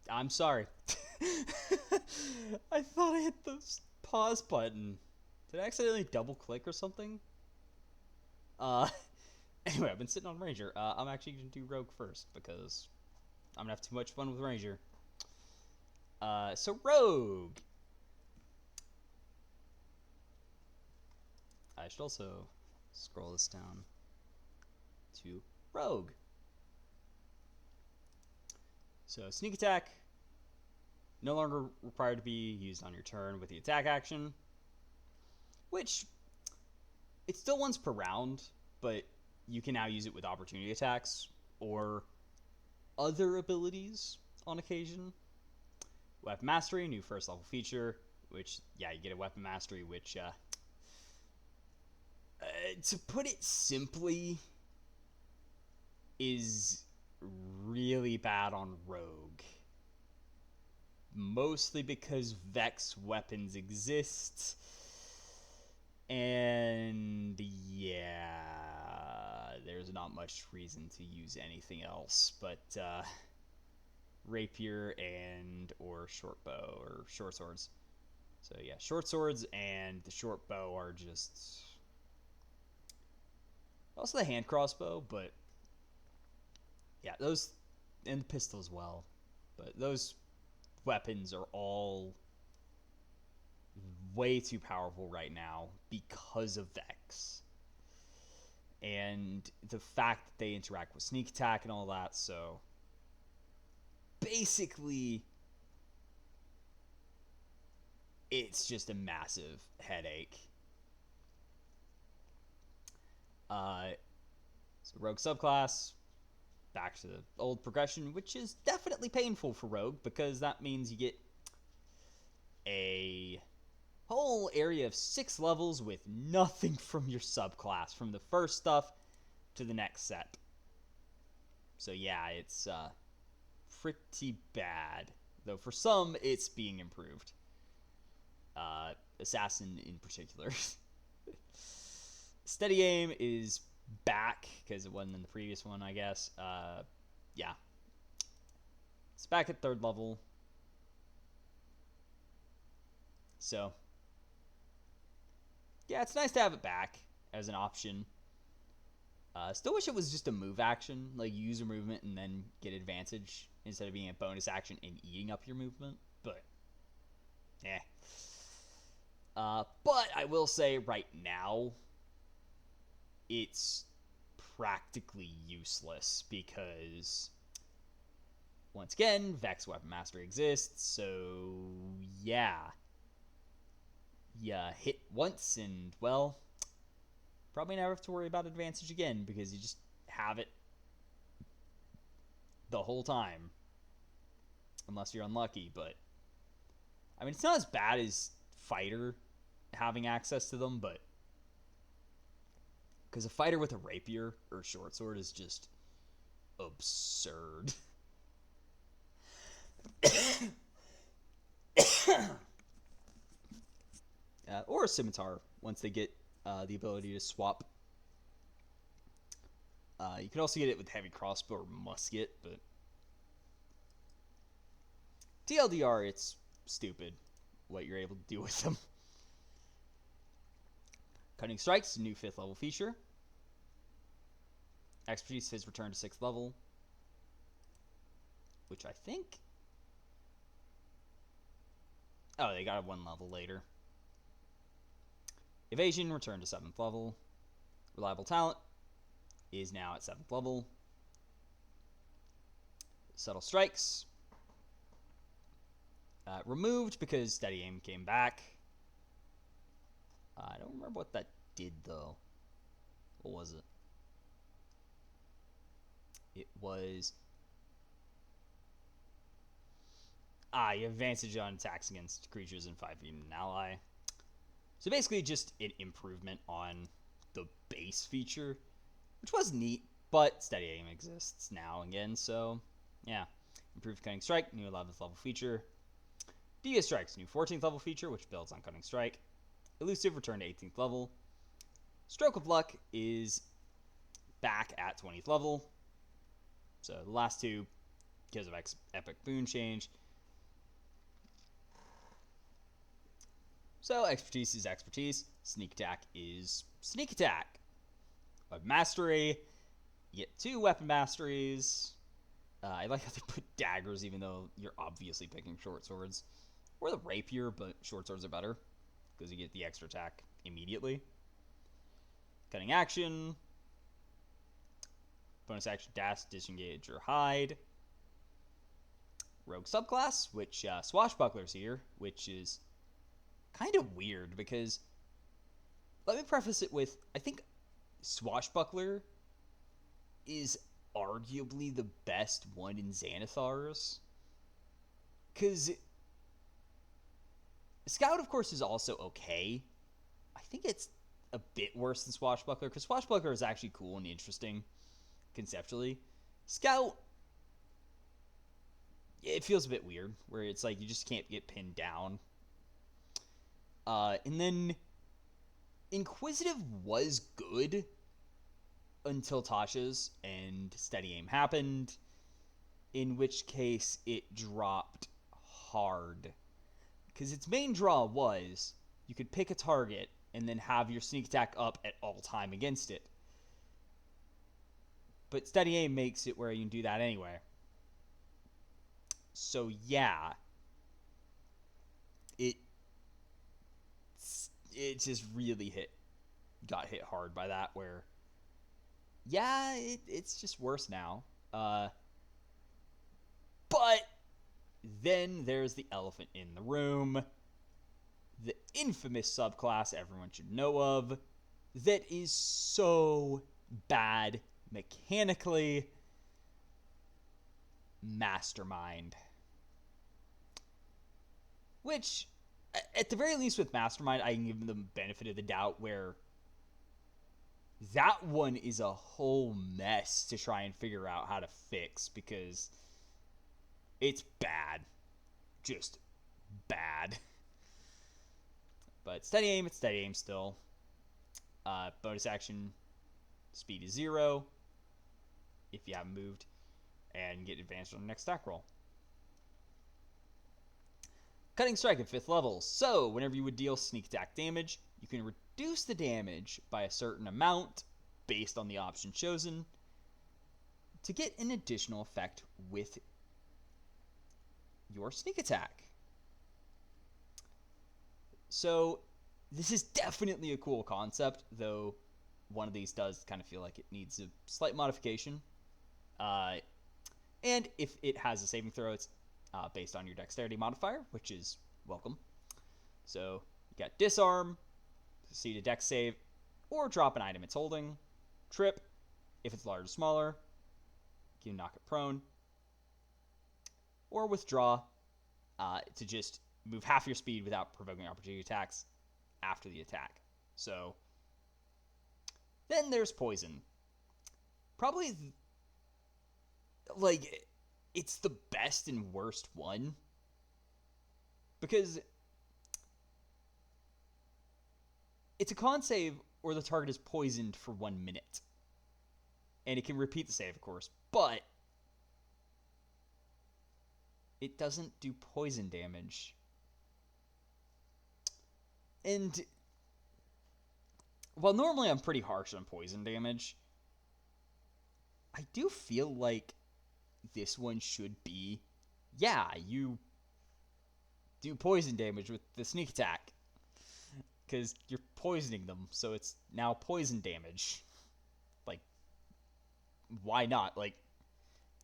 I'm sorry. I thought I hit the pause button. Did I accidentally double click or something? Anyway, I've been sitting on Ranger. I'm actually going to do Rogue first because I'm going to have too much fun with Ranger. So Rogue. I should also scroll this down to Rogue. So sneak attack, no longer required to be used on your turn with the attack action, which it's still once per round, but you can now use it with opportunity attacks or other abilities on occasion. Weapon mastery, new first level feature, which, yeah, you get a weapon mastery, which, to put it simply, is really bad on Rogue. Mostly because Vex weapons exist. And yeah, there's not much reason to use anything else but rapier and or short bow or short swords. So yeah, short swords and the short bow are just also the hand crossbow, but yeah, those and the pistol as well. But those weapons are all way too powerful right now because of Vex. And the fact that they interact with sneak attack and all that, so basically it's just a massive headache. So Rogue subclass, back to the old progression, which is definitely painful for Rogue because that means you get a whole area of 6 levels with nothing from your subclass, from the first stuff to the next set. So yeah, it's pretty bad. Though for some, it's being improved. Assassin in particular. Steady aim is back, because it wasn't in the previous one, I guess. Yeah. It's back at 3rd level. So, yeah, it's nice to have it back as an option. Still wish it was just a move action, like you use your movement and then get advantage instead of being a bonus action and eating up your movement. But, yeah. But I will say right now, it's practically useless because, once again, Vex Weapon Mastery exists, so yeah. You hit once and, well, probably never have to worry about advantage again because you just have it the whole time. Unless you're unlucky, but I mean, it's not as bad as Fighter having access to them, but because a Fighter with a rapier or short sword is just absurd. Or a scimitar once they get the ability to swap. You can also get it with heavy crossbow or musket, but TLDR, it's stupid what you're able to do with them. Cutting Strikes, new 5th level feature. Expertise has returned to 6th level, which I think... Oh, they got it 1 level later. Evasion returned to 7th level. Reliable Talent is now at 7th level. Subtle Strikes removed because Steady Aim came back. I don't remember what that did, though. What was it? It was... you have advantage on attacks against creatures in 5 feet and an ally. So basically just an improvement on the base feature, which was neat, but Steady Aim exists now again, so yeah. Improved Cutting Strike, new 11th level feature. Devious Strikes, new 14th level feature, which builds on Cutting Strike. Elusive returned to 18th level. Stroke of Luck is back at 20th level. So the last two, because of Epic Boon change. So Expertise is Expertise. Sneak Attack is Sneak Attack. Weapon Mastery, you get 2 Weapon Masteries. I like how they put daggers, even though you're obviously picking short swords. Or the rapier, but short swords are better, because you get the extra attack immediately. Cutting Action. Bonus action, dash, disengage, or hide. Rogue subclass, which Swashbuckler's here, which is kind of weird, because let me preface it with, I think Swashbuckler is arguably the best one in Xanathar's. Because Scout, of course, is also okay. I think it's a bit worse than Swashbuckler, because Swashbuckler is actually cool and interesting conceptually. Scout it feels a bit weird, where it's like you just can't get pinned down. And then Inquisitive was good until Tasha's and Steady Aim happened, in which case it dropped hard. Because its main draw was you could pick a target and then have your sneak attack up at all time against it. But Steady Aim makes it where you can do that anyway. So yeah, it just really got hit hard by that, where yeah, it's just worse now. But then there's the elephant in the room, the infamous subclass everyone should know of, that is so bad mechanically. Mastermind. Which, at the very least with Mastermind, I can give them the benefit of the doubt, where that one is a whole mess to try and figure out how to fix, because it's bad. Just bad. But Steady Aim, it's Steady Aim still. Bonus action, speed is 0 if you haven't moved, and get advantage on the next attack roll. Cutting Strike at 5th level. So, whenever you would deal sneak attack damage, you can reduce the damage by a certain amount based on the option chosen to get an additional effect with your sneak attack. So, this is definitely a cool concept, though one of these does kind of feel like it needs a slight modification. And if it has a saving throw, it's based on your dexterity modifier, which is welcome. So you got disarm, succeed a dex save, or drop an item it's holding. Trip, if it's large or smaller, you can knock it prone. Or withdraw to just move half your speed without provoking opportunity attacks after the attack. So then there's poison. Probably it's the best and worst one, because it's a con save or the target is poisoned for 1 minute, and it can repeat the save, of course, but it doesn't do poison damage. And while normally I'm pretty harsh on poison damage, I do feel like this one should be, yeah, you do poison damage with the sneak attack, because you're poisoning them, so it's now poison damage. Like, why not? Like,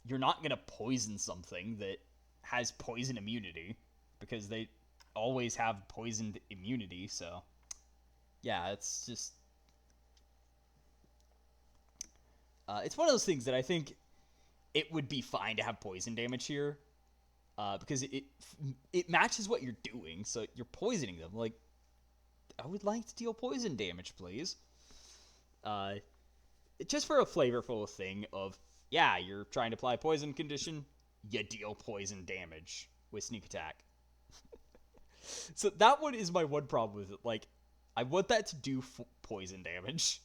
you're not gonna poison something that has poison immunity, because they always have poisoned immunity, so yeah, it's just it's one of those things that I think it would be fine to have poison damage here, because it matches what you're doing, so you're poisoning them. Like, I would like to deal poison damage, please. Just for a flavorful thing of, yeah, you're trying to apply poison condition, you deal poison damage with sneak attack. So that one is my one problem with it. Like, I want that to do poison damage.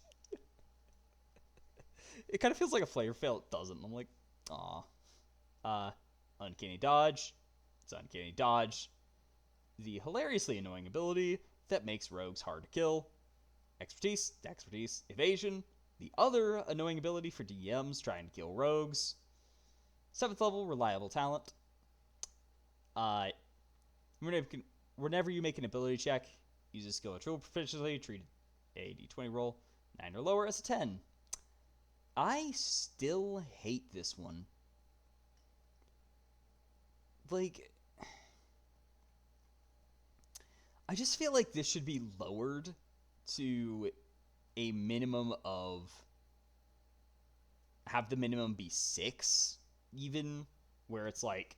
It kind of feels like a flavor fail. It doesn't. I'm like, aw. Uncanny Dodge. It's Uncanny Dodge. The hilariously annoying ability that makes rogues hard to kill. Expertise, evasion. The other annoying ability for DMs trying to kill rogues. 7th level, reliable talent. Whenever you make an ability check, use a skill or tool proficiently, treat a d20 roll 9 or lower as a 10. I still hate this one. Like, I just feel like this should be lowered to a minimum of, have the minimum be 6, even, where it's like,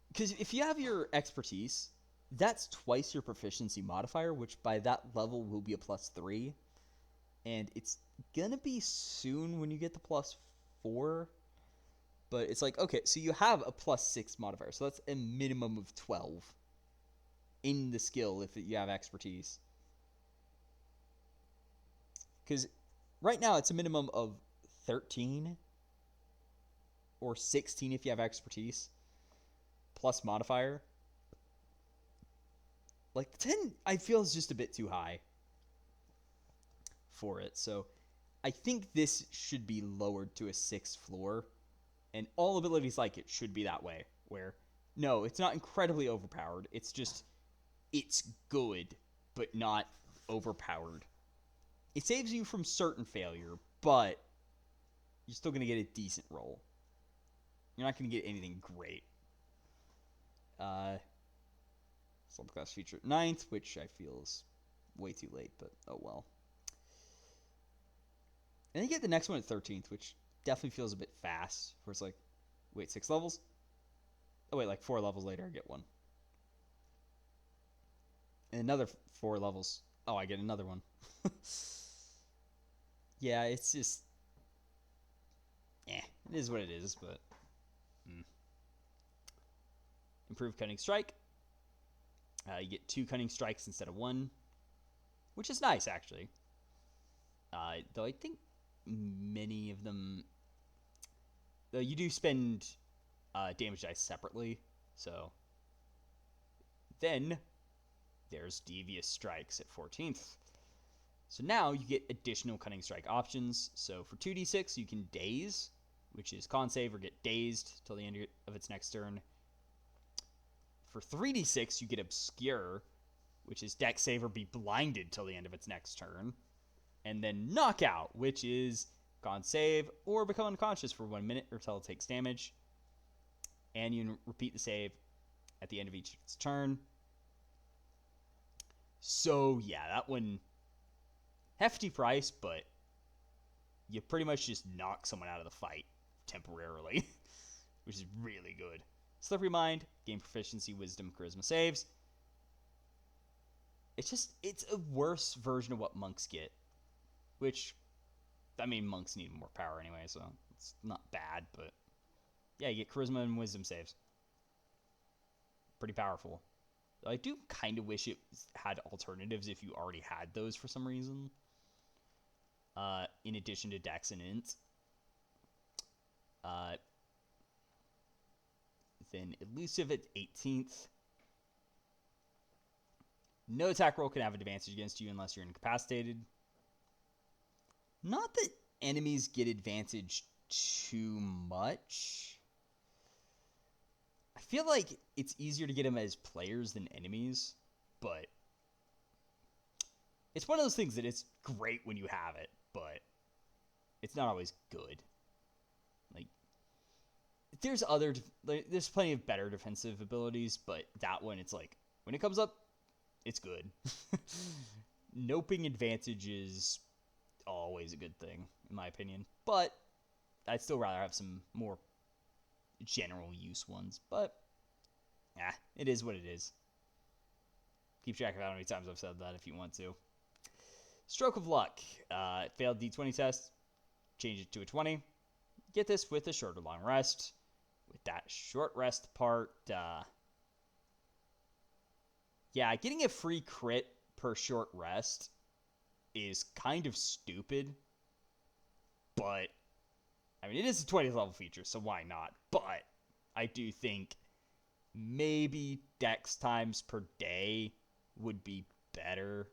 because if you have your expertise, that's twice your proficiency modifier, which by that level will be a +3, and it's gonna be soon when you get the +4. But it's like, okay, so you have a +6 modifier. So that's a minimum of 12 in the skill if you have expertise. Because right now it's a minimum of 13 or 16 if you have expertise plus modifier. Like 10 I feel is just a bit too high for it. So I think this should be lowered to a 6th floor, and all abilities like it should be that way, where no, it's not incredibly overpowered. It's just, it's good, but not overpowered. It saves you from certain failure, but you're still going to get a decent roll. You're not going to get anything great. Subclass feature 9th, which I feel is way too late, but oh well. And then you get the next one at 13th, which definitely feels a bit fast, where it's like, wait, 6 levels? Oh wait, like 4 levels later I get one. And another 4 levels. Oh, I get another one. Yeah, it's just, it is what it is, but Improved Cunning Strike. You get 2 Cunning Strikes instead of 1, which is nice, actually. Though I think many of them, though you do spend damage dice separately, so then there's Devious Strikes at 14th. So now you get additional Cunning Strike options. So for 2d6, you can Daze, which is con save or get dazed till the end of its next turn. For 3d6, you get Obscure, which is Dex save or be blinded till the end of its next turn. And then Knockout, which is con save or become unconscious for 1 minute or till it takes damage. And you repeat the save at the end of each turn. So yeah, that one, hefty price, but you pretty much just knock someone out of the fight temporarily, which is really good. Slippery Mind, gain proficiency, wisdom, charisma saves. It's a worse version of what monks get, which, I mean, monks need more power anyway, so it's not bad, but yeah, you get charisma and wisdom saves. Pretty powerful. I do kind of wish it had alternatives if you already had those for some reason. In addition to Dex and Int. Then Elusive at 18th. No attack roll can have an advantage against you unless you're incapacitated. Not that enemies get advantage too much. I feel like it's easier to get them as players than enemies, but it's one of those things that it's great when you have it, but it's not always good. Like, there's plenty of better defensive abilities, but that one, it's like, when it comes up, it's good. Noping advantage is always a good thing, in my opinion, but I'd still rather have some more general use ones, but it is what it is. Keep track of how many times I've said that if you want to. Stroke of Luck. Failed D20 test. Change it to a 20. Get this with a short or long rest. With that short rest part, getting a free crit per short rest is kind of stupid. But, I mean, it is a 20th level feature, so why not? But I do think maybe dex times per day would be better.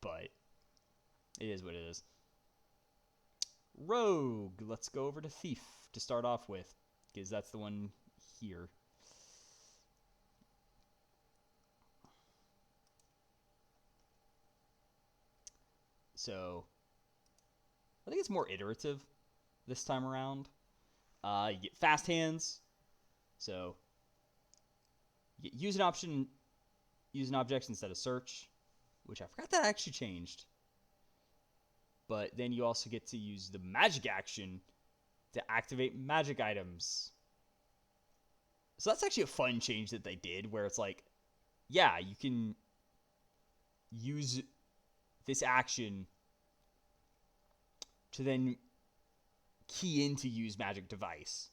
But it is what it is. Rogue. Let's go over to Thief to start off with, because that's the one here. So, I think it's more iterative this time around. You get fast hands. So, you get use an option, use an object instead of search, which I forgot that actually changed. But then you also get to use the magic action to activate magic items. So that's actually a fun change that they did, where it's like, yeah, you can use this action to then key in to use magic device.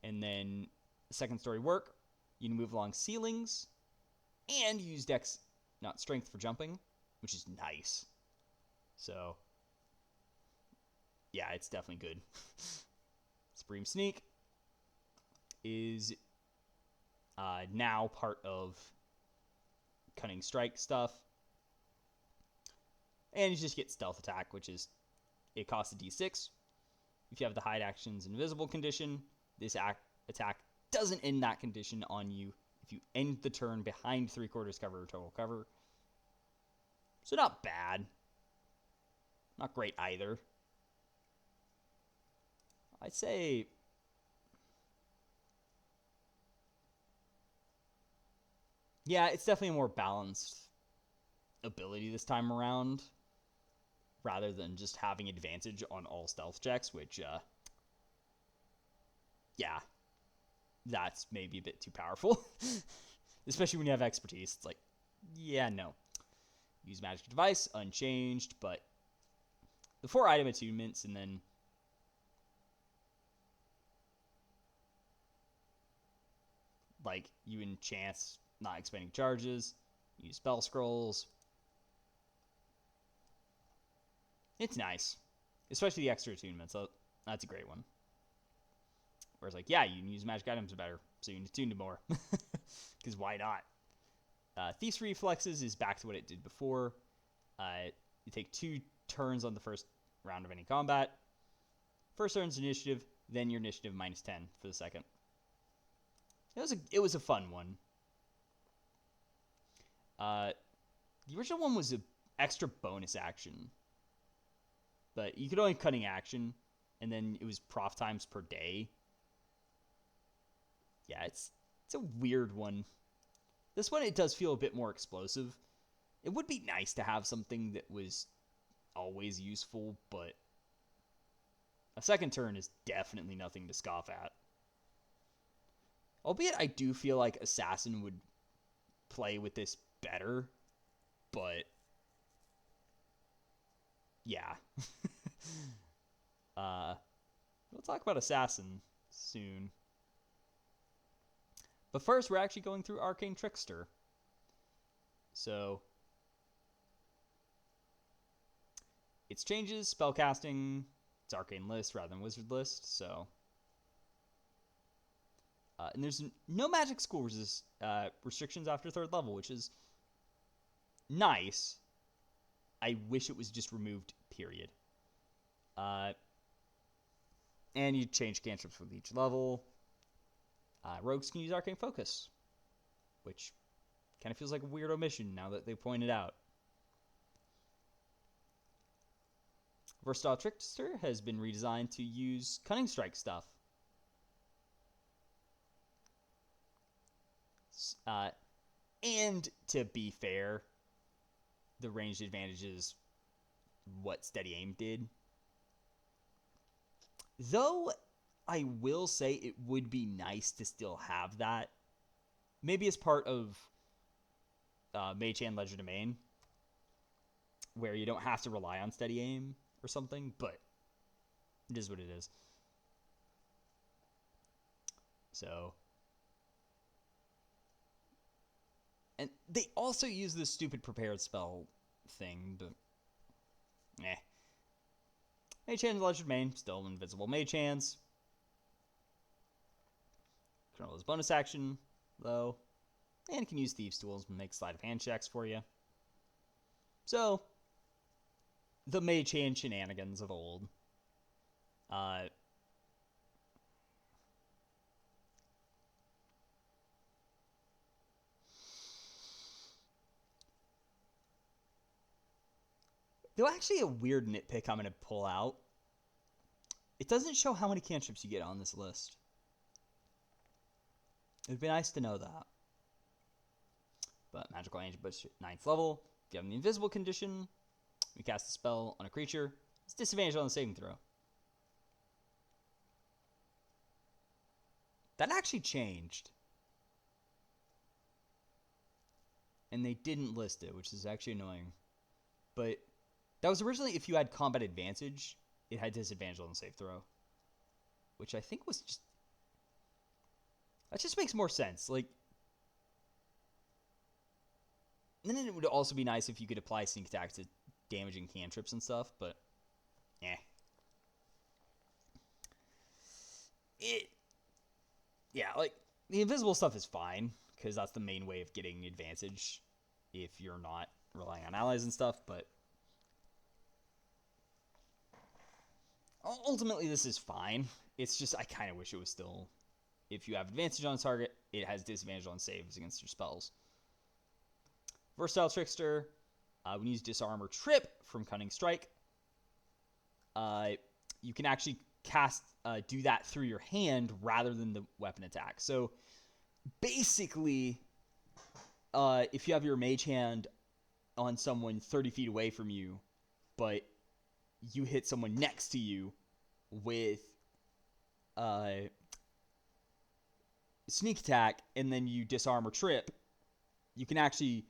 And then second story work, you can move along ceilings and use dex, not strength, for jumping, which is nice. So, yeah, it's definitely good. Supreme Sneak is now part of Cunning Strike stuff. And you just get Stealth Attack, which is, it costs a d6. If you have the Hide Action's Invisible condition, this attack doesn't end that condition on you if you end the turn behind 3/4 cover or total cover. So not bad. Not great either. I'd say... yeah, it's definitely a more balanced ability this time around, rather than just having advantage on all stealth checks, which, yeah, that's maybe a bit too powerful. Especially when you have expertise. It's like, yeah, no. Use magic device, unchanged, but the 4 item attunements, and then like you enchant not expending charges, use spell scrolls. It's nice, especially the extra attunements. So that's a great one. Whereas, like, yeah, you can use magic items better, so you can attune to more. Because why not? Thief's Reflexes is back to what it did before. You take 2 turns on the first round of any combat. First turn's initiative, then your initiative minus 10 for the second. It was a fun one. The original one was an extra bonus action, but you could only cunning action, and then it was prof times per day. Yeah, it's a weird one. This one, it does feel a bit more explosive. It would be nice to have something that was always useful, but a second turn is definitely nothing to scoff at. Albeit I do feel like Assassin would play with this better, but yeah. We'll talk about Assassin soon. But first, we're actually going through Arcane Trickster. So, it's changes, spellcasting, it's Arcane List rather than Wizard List, so... and there's no magic school restrictions after 3rd level, which is nice. I wish it was just removed, period. And you change cantrips with each level. Rogues can use Arcane Focus, which kind of feels like a weird omission now that they pointed out. Versatile Trickster has been redesigned to use Cunning Strike stuff. And to be fair, the ranged advantage is what Steady Aim did. Though I will say it would be nice to still have that. Maybe as part of Mage Hand Ledger Domain, where you don't have to rely on Steady Aim or something, but it is what it is. So... and they also use this stupid prepared spell thing, but... Mage Hand Ledger Domain, still invisible Mage Hands. Control is bonus action, though. And can use Thieves' Tools and make sleight of hand checks for you. So, the Mage Hand shenanigans of old. Though actually a weird nitpick I'm going to pull out. It doesn't show how many cantrips you get on this list. It would be nice to know that. But Magical Ambush 9th level. If you have the invisible condition, you cast a spell on a creature. It's disadvantage on the saving throw. That actually changed. And they didn't list it, which is actually annoying. But That was originally if you had combat advantage, it had disadvantage on the save throw. Which I think was just... That just makes more sense. Like... And then it would also be nice if you could apply sneak attack to damaging cantrips and stuff, but... Yeah, like, the invisible stuff is fine, because that's the main way of getting advantage if you're not relying on allies and stuff, but... Ultimately, this is fine. It's just, I kind of wish it was still... If you have advantage on a target, it has disadvantage on saves against your spells. Versatile Trickster. When you use Disarm or Trip from Cunning Strike, you can actually do that through your hand rather than the weapon attack. So, basically, if you have your mage hand on someone 30 feet away from you, but you hit someone next to you with sneak attack, and then you disarm or trip, you can actually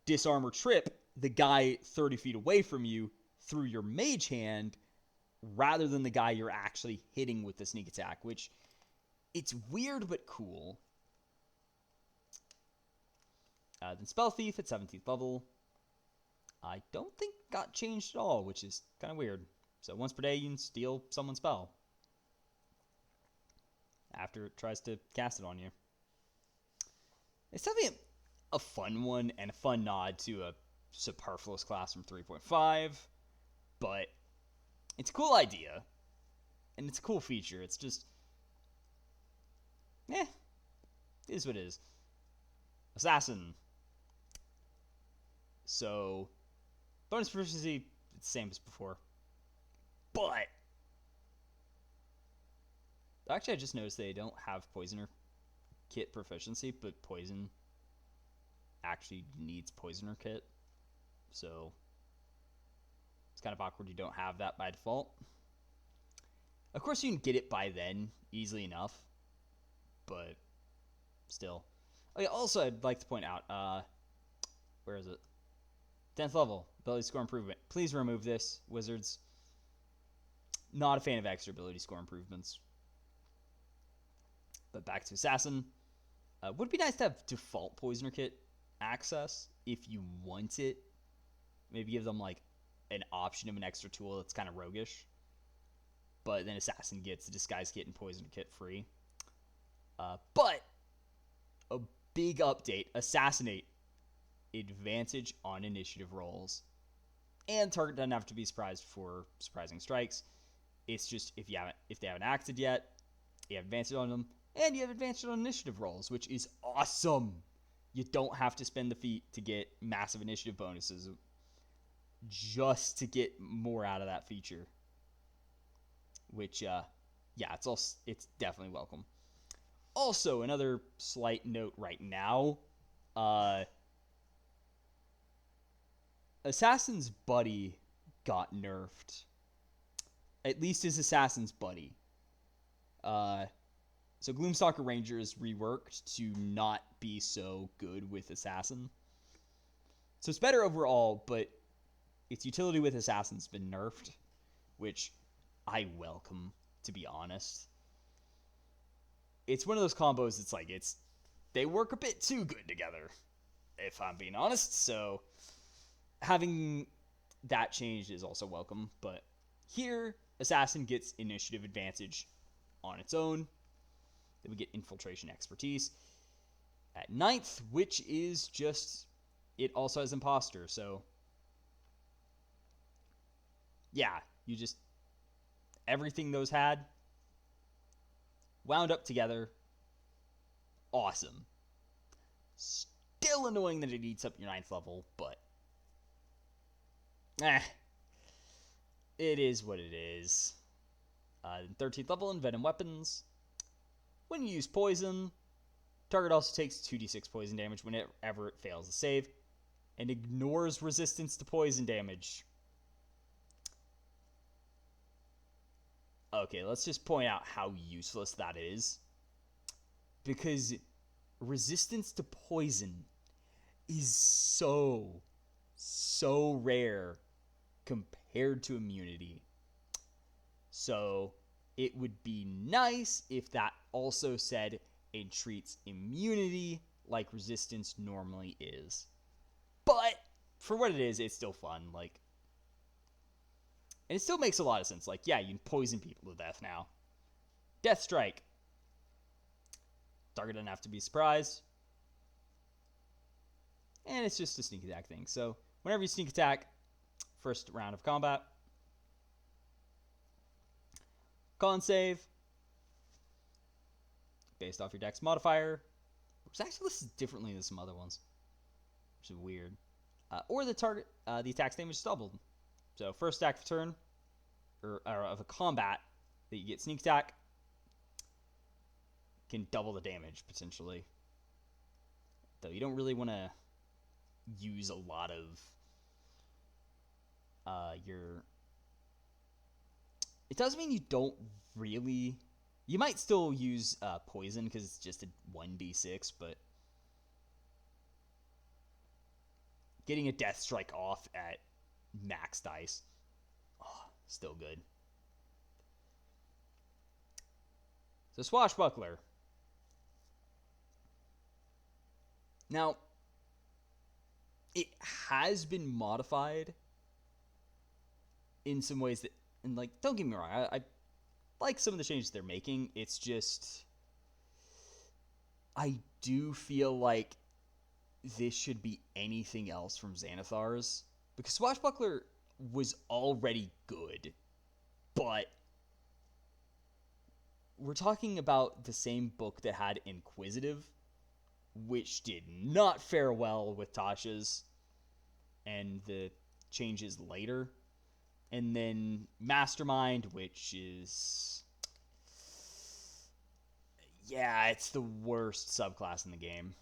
disarm or trip the guy 30 feet away from you through your mage hand rather than the guy you're actually hitting with the sneak attack, which it's weird but cool. Then Spell Thief at 17th level. I don't think got changed at all, which is kind of weird. So once per day, you can steal someone's spell after it tries to cast it on you. It's definitely a fun one and a fun nod to a superfluous class from 3.5, but it's a cool idea, and it's a cool feature. It's just, it is what it is. Assassin. So, bonus proficiency, it's the same as before. But, actually I just noticed they don't have Poisoner Kit proficiency, but Poison actually needs Poisoner Kit. So, it's kind of awkward you don't have that by default. Of course you can get it by then, easily enough. But, still. Oh yeah, also I'd like to point out, where is it? 10th level, ability score improvement. Please remove this, wizards. Not a fan of extra ability score improvements. But back to Assassin. Would be nice to have default Poisoner Kit access if you want it. Maybe give them like an option of an extra tool that's kind of roguish. But then Assassin gets the Disguise Kit and Poisoner Kit free. But a big update. Assassinate. Advantage on initiative rolls. And target doesn't have to be surprised for surprising strikes. It's just if they haven't acted yet, you have advantage on them, and you have advantage on initiative rolls, which is awesome. You don't have to spend the feat to get massive initiative bonuses just to get more out of that feature. Which, it's definitely welcome. Also, another slight note right now, Assassin's Buddy got nerfed. At least his Assassin's Buddy. So Gloomstalker Ranger is reworked to not be so good with Assassin. So it's better overall, but its utility with Assassin's been nerfed, which I welcome, to be honest. It's one of those combos, they work a bit too good together, if I'm being honest, so having that changed is also welcome, but here, Assassin gets initiative advantage on its own. Then we get Infiltration Expertise at 9th, which is just, it also has Imposter, so yeah, everything those had, wound up together, awesome. Still annoying that it eats up your 9th level, but it is what it is. 13th level, Envenom Weapons. When you use Poison, target also takes 2d6 poison damage whenever it fails a save, and ignores resistance to poison damage. Okay, let's just point out how useless that is. Because resistance to poison is so rare compared to immunity. So it would be nice if that also said it treats immunity like resistance normally is. But for what it is, it's still fun. Like, and it still makes a lot of sense. Like, yeah, you can poison people to death now. Death Strike. Target doesn't have to be surprised. And it's just a sneak attack thing. So whenever you sneak attack, first round of combat, con save, based off your dex modifier, which is actually listed differently than some other ones, which is weird. Or the target, the attack's damage is doubled. So first attack of turn, or of a combat that you get sneak attack, can double the damage potentially. Though you don't really want to use a lot of your... It does mean you don't really... You might still use poison because it's just a 1d6, but getting a death strike off at max dice, still good. So Swashbuckler. Now, it has been modified in some ways that, and like, don't get me wrong, I like some of the changes they're making. It's just, I do feel like this should be anything else from Xanathar's, because Swashbuckler was already good, but we're talking about the same book that had Inquisitive, which did not fare well with Tasha's and the changes later. And then Mastermind, which is... yeah, it's the worst subclass in the game.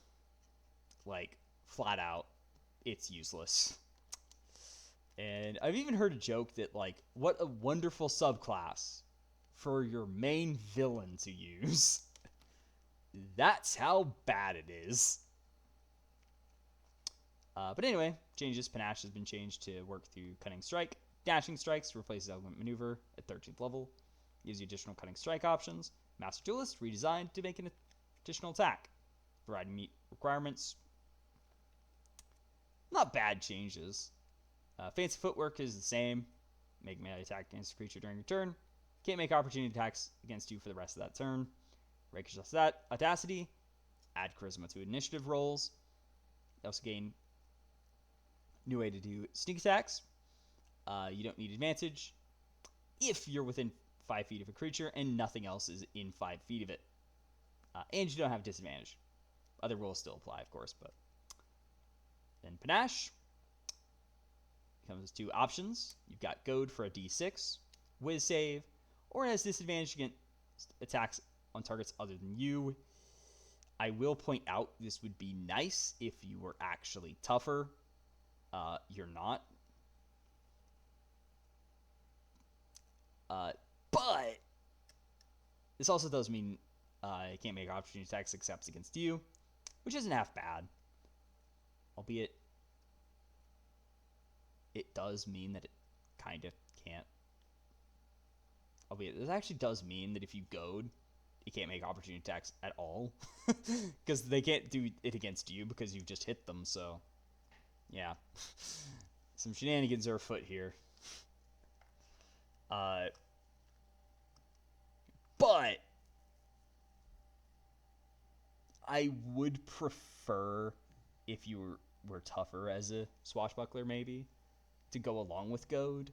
Like, flat out, it's useless. And I've even heard a joke that, like, what a wonderful subclass for your main villain to use. That's how bad it is. But anyway, changes. Panache has been changed to work through Cunning Strike. Dashing Strikes replaces Element Maneuver at 13th level. Gives you additional Cunning Strike options. Master Duelist redesigned to make an additional attack. Providing meet requirements. Not bad changes. Fancy Footwork is the same. Make melee attack against a creature during your turn. Can't make opportunity attacks against you for the rest of that turn. Rakish Audacity. Add Charisma to initiative rolls. You also gain new way to do sneak attacks. You don't need advantage if you're within 5 feet of a creature and nothing else is in 5 feet of it. And you don't have disadvantage. Other rules still apply, of course, but... Then Panache comes with 2 options. You've got Goad for a d6, Wiz save, or it has disadvantage against attacks on targets other than you. I will point out this would be nice if you were actually tougher. You're not. But this also does mean it can't make opportunity attacks except against you, which isn't half bad. Albeit, it does mean that it kind of can't. Albeit, this actually does mean that if you goad, you can't make opportunity attacks at all. Because they can't do it against you because you've just hit them, so... yeah. Some shenanigans are afoot here. But I would prefer if you were tougher as a swashbuckler, maybe, to go along with goad.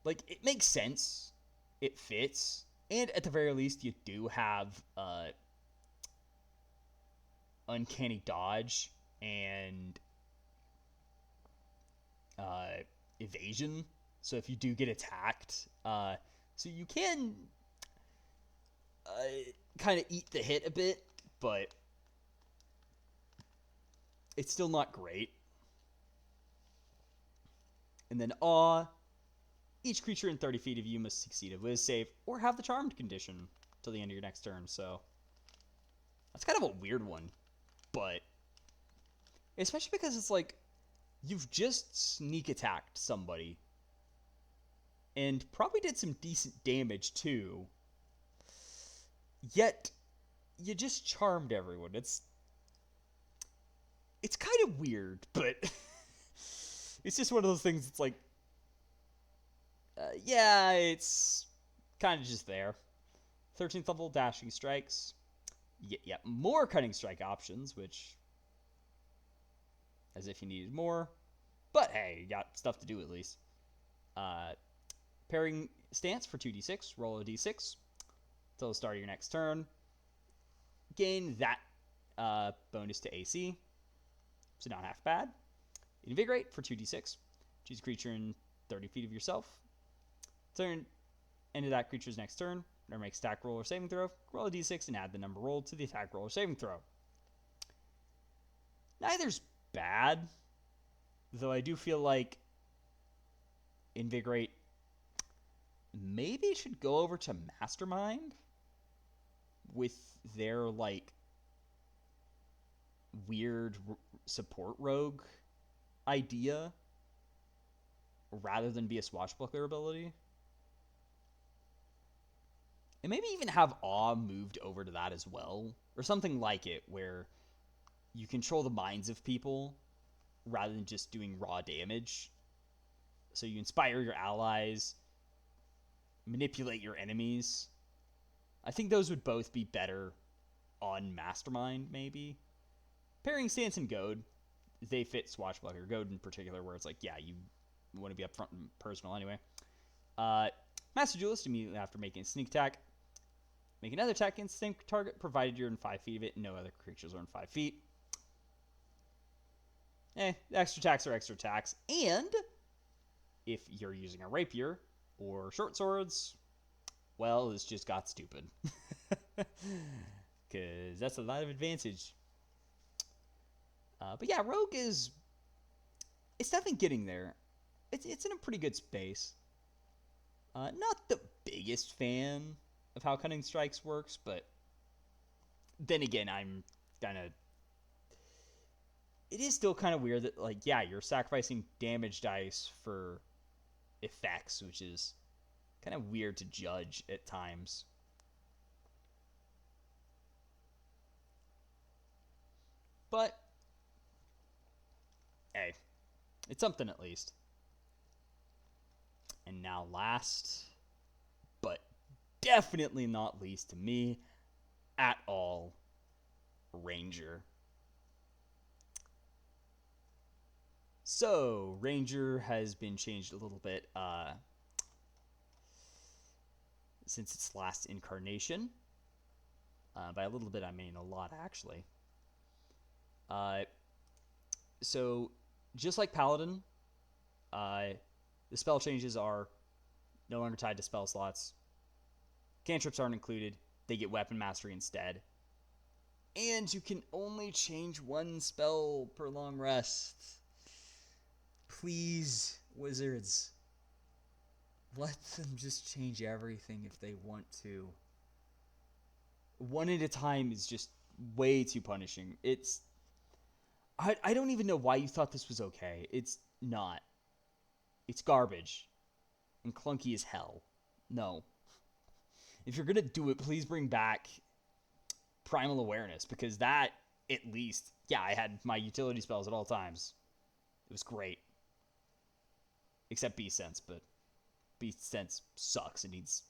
Like, it makes sense. It fits. And at the very least, you do have uncanny dodge and evasion. So if you do get attacked, so you can kind of eat the hit a bit, but it's still not great. And then Awe. Each creature in 30 feet of you must succeed a Wiz save or have the Charmed condition till the end of your next turn. So that's kind of a weird one, but especially because it's like you've just sneak attacked somebody and probably did some decent damage too. Yet you just charmed everyone. It's kind of weird, but it's just one of those things. It's like, yeah, it's kind of just there. 13th level dashing strikes. Yeah, more cutting strike options, which, as if you needed more. But hey, you got stuff to do at least. Parrying stance for 2d6. Roll a d6 until the start of your next turn. Gain that bonus to AC, so not half bad. Invigorate for 2d6. Choose a creature in 30 feet of yourself. Turn into that creature's next turn. Or make stack roll or saving throw. Roll a d6 and add the number rolled to the attack roll or saving throw. Neither's bad, though I do feel like Invigorate maybe should go over to Mastermind with their, like, weird support rogue idea rather than be a swashbuckler ability. And maybe even have Awe moved over to that as well, or something like it, where you control the minds of people rather than just doing raw damage. So you inspire your allies, manipulate your enemies. I think those would both be better on Mastermind, maybe. Parrying Stance and Goad, they fit Swashbuckler. Goad in particular, where it's like, yeah, you want to be upfront and personal anyway. Master Duelist, immediately after making a sneak attack. Make another attack against the same target, provided you're in 5 feet of it and no other creatures are in 5 feet. Extra attacks are extra attacks. And if you're using a rapier or short swords, well, it's just got stupid. Because that's a lot of advantage. But yeah, Rogue is... It's definitely getting there. It's in a pretty good space. Not the biggest fan of how Cunning Strikes works, but then again, I'm kind of... It is still kind of weird that, like, yeah, you're sacrificing damage dice for effects, which is kind of weird to judge at times. But, hey, it's something at least. And now last, but definitely not least to me at all, Ranger. So, Ranger has been changed a little bit since its last incarnation. By a little bit, I mean a lot, actually. So, just like Paladin, the spell changes are no longer tied to spell slots. Cantrips aren't included. They get weapon mastery instead. And you can only change one spell per long rest. Please, Wizards, let them just change everything if they want to. One at a time is just way too punishing. I don't even know why you thought this was okay. It's not. It's garbage. And clunky as hell. No. If you're going to do it, please bring back Primal Awareness, because that, at least, yeah, I had my utility spells at all times. It was great. Except Beast Sense, but Beast Sense sucks. It needs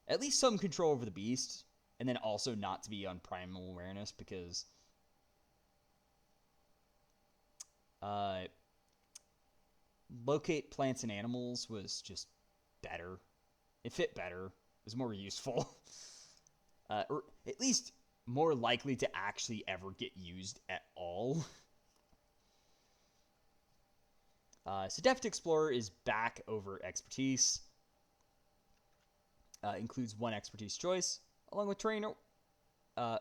at least some control over the beast, and then also not to be on Primal Awareness, because locate plants and animals was just better. It fit better. It was more useful. Or at least more likely to actually ever get used at all. So Deft Explorer is back over Expertise. Includes one Expertise choice, along with Terrain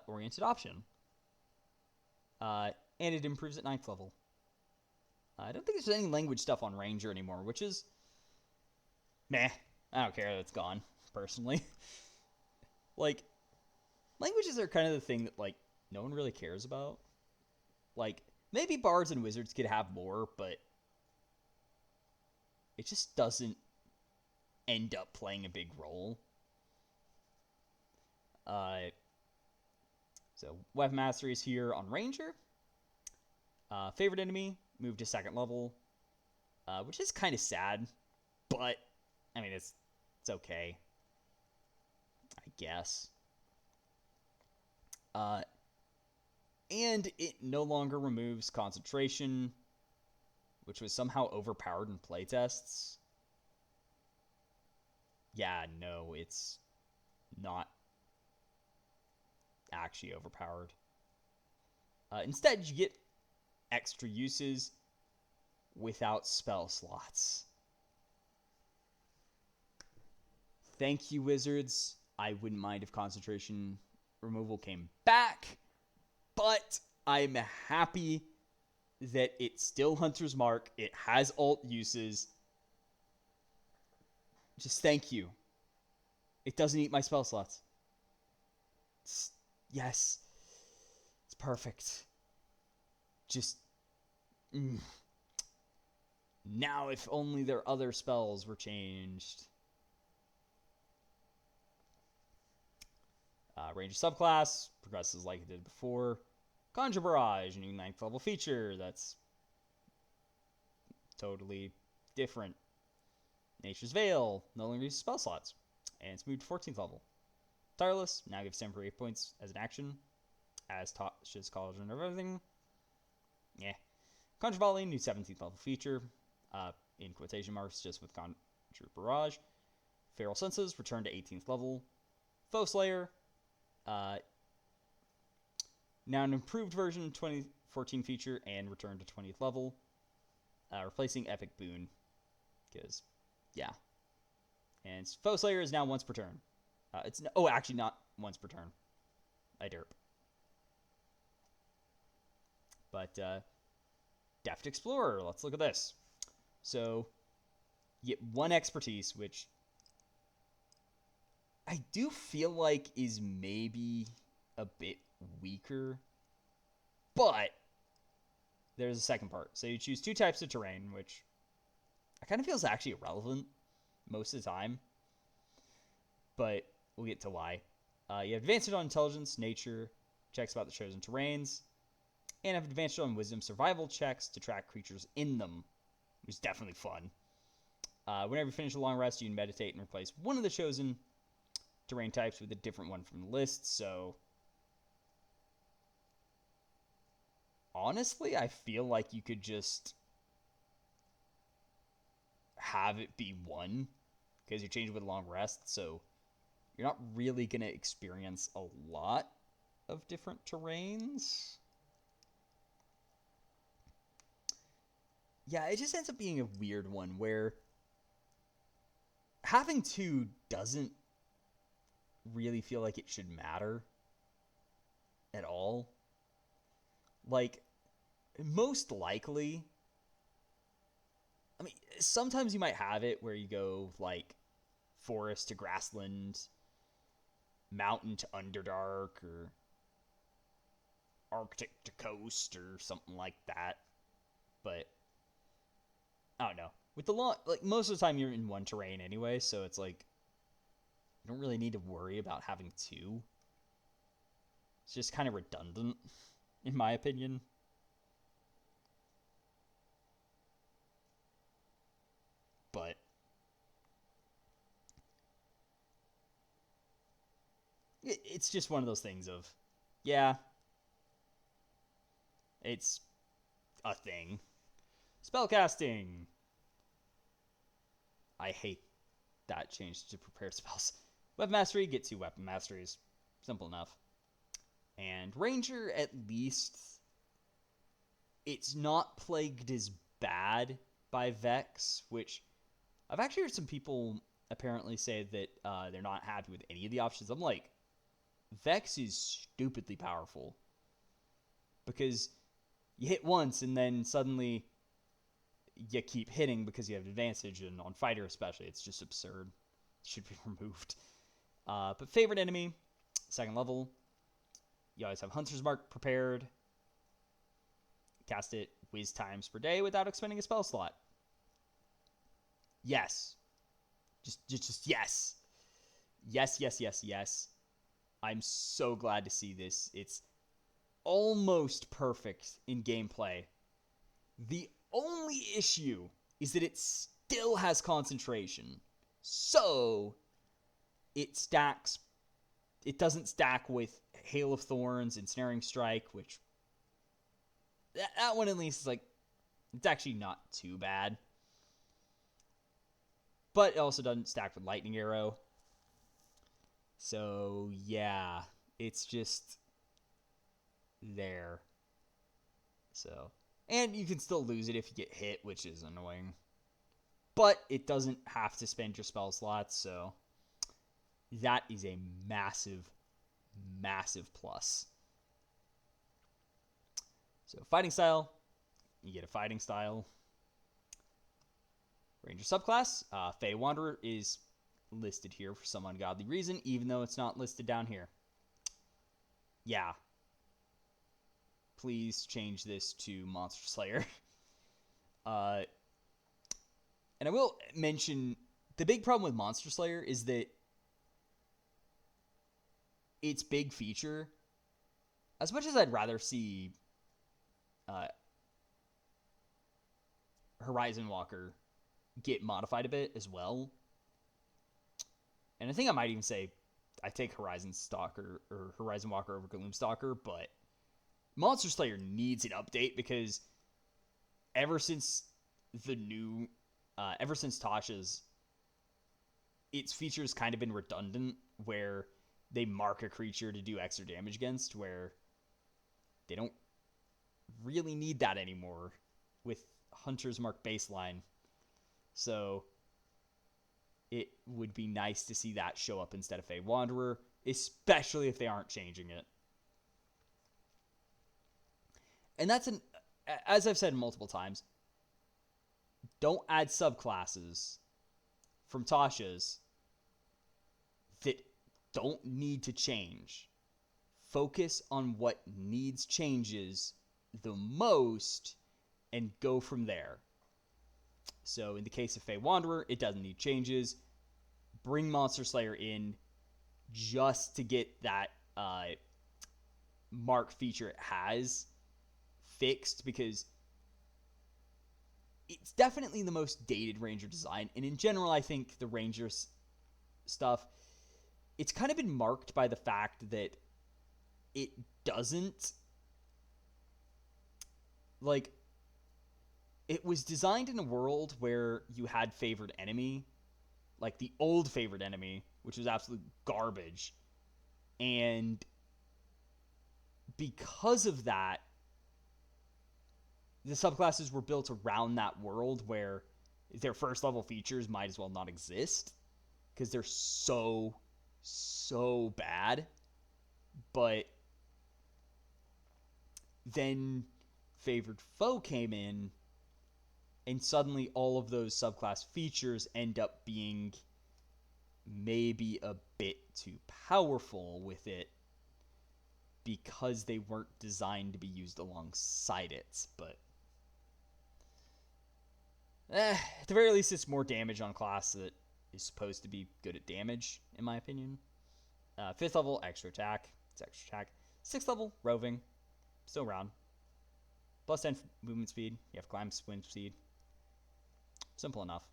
Oriented option. And it improves at 9th level. I don't think there's any language stuff on Ranger anymore, which is... meh. I don't care that it's gone, personally. Like, languages are kind of the thing that, like, no one really cares about. Like, Maybe bards and wizards could have more, but it just doesn't end up playing a big role. So weapon mastery is here on ranger. Favorite enemy moved to 2nd level, which is kind of sad, but I mean it's okay, I guess. And it no longer removes concentration, which was somehow overpowered in playtests. Yeah, no, it's not actually overpowered. Instead, you get extra uses without spell slots. Thank you, wizards. I wouldn't mind if concentration removal came back, but I'm happy that it's still Hunter's Mark. It has alt uses. Just thank you. It doesn't eat my spell slots. Yes. It's perfect. Just... Now, if only their other spells were changed. Ranger subclass progresses like it did before. Conjure Barrage, a new 9th level feature that's totally different. Nature's Veil, no longer uses spell slots, and it's moved to 14th level. Tireless now gives temporary points as an action, as Tasha's College and everything. Yeah. Conjure Volley, new 17th level feature, in quotation marks, just with Conjure Barrage. Feral Senses, return to 18th level. Foe Slayer, now an improved version, 2014 feature, and return to 20th level. Replacing Epic Boon, because, yeah. And Foe Slayer is now once per turn. Actually not once per turn. I derp. But, Deft Explorer, let's look at this. So, you get 1 expertise, which I do feel like is maybe a bit weaker, but there's a second part. So you choose 2 types of terrain, which I kind of feel is actually irrelevant most of the time, but we'll get to why. You have advantage on intelligence, nature, checks about the chosen terrains, and have advantage on wisdom survival checks to track creatures in them, which is definitely fun. Whenever you finish a long rest, you can meditate and replace one of the chosen terrain types with a different one from the list. So honestly, I feel like you could just have it be 1 because you're changing with a long rest, so you're not really going to experience a lot of different terrains. Yeah, it just ends up being a weird one where having 2 doesn't really feel like it should matter at all. Like, most likely, I mean, sometimes you might have it where you go, like, forest to grassland, mountain to underdark, or arctic to coast, or something like that. But I don't know. With the like, most of the time you're in 1 terrain anyway, so it's like you don't really need to worry about having 2. It's just kind of redundant, in my opinion. But it's just one of those things of, yeah, it's a thing. Spellcasting. I hate that change to prepared spells. Weapon mastery, get 2 weapon masteries. Simple enough. And ranger, at least, it's not plagued as bad by Vex, which I've actually heard some people apparently say that they're not happy with any of the options. I'm like, Vex is stupidly powerful. Because you hit once and then suddenly you keep hitting because you have advantage, and on fighter especially, it's just absurd. It should be removed. But favorite enemy, 2nd level. You always have Hunter's Mark prepared. cast it whiz times per day without expending a spell slot. Yes. Just yes. Yes, yes, yes, yes. I'm so glad to see this. It's almost perfect in gameplay. The only issue is that it still has concentration. So, it doesn't stack with Hail of Thorns and Snaring Strike, which that one at least is like, it's actually not too bad. But it also doesn't stack with Lightning Arrow. So, yeah, it's just there. So, and you can still lose it if you get hit, which is annoying. But it doesn't have to spend your spell slots, so that is a massive, massive plus. So, fighting style, you get a fighting style. Ranger subclass, Fey Wanderer is listed here for some ungodly reason, even though it's not listed down here. Yeah. Please change this to Monster Slayer. And I will mention, the big problem with Monster Slayer is that its big feature, as much as I'd rather see Horizon Walker get modified a bit as well, and I think I might even say I take Horizon Stalker or Horizon Walker over Gloomstalker, but Monster Slayer needs an update because ever since Tasha's, its features kind of been redundant, where they mark a creature to do extra damage against, where they don't really need that anymore with Hunter's Mark baseline. So it would be nice to see that show up instead of Fey Wanderer, especially if they aren't changing it. And that's as I've said multiple times, don't add subclasses from Tasha's that don't need to change. Focus on what needs changes the most and go from there. So in the case of Fey Wanderer, it doesn't need changes. Bring Monster Slayer in just to get that mark feature it has fixed, because it's definitely the most dated Ranger design. And in general, I think the Ranger stuff, it's kind of been marked by the fact that it doesn't, like, it was designed in a world where you had favored enemy, like the old favored enemy, which was absolute garbage. And because of that, the subclasses were built around that world where their first level features might as well not exist because they're so bad. But then Favored Foe came in, and suddenly all of those subclass features end up being maybe a bit too powerful with it because they weren't designed to be used alongside it. But at the very least, it's more damage on a class that is supposed to be good at damage, in my opinion. 5th level, extra attack. It's extra attack. 6th level, roving. Still around. Plus 10 movement speed. You have climb, sprint speed. Simple enough.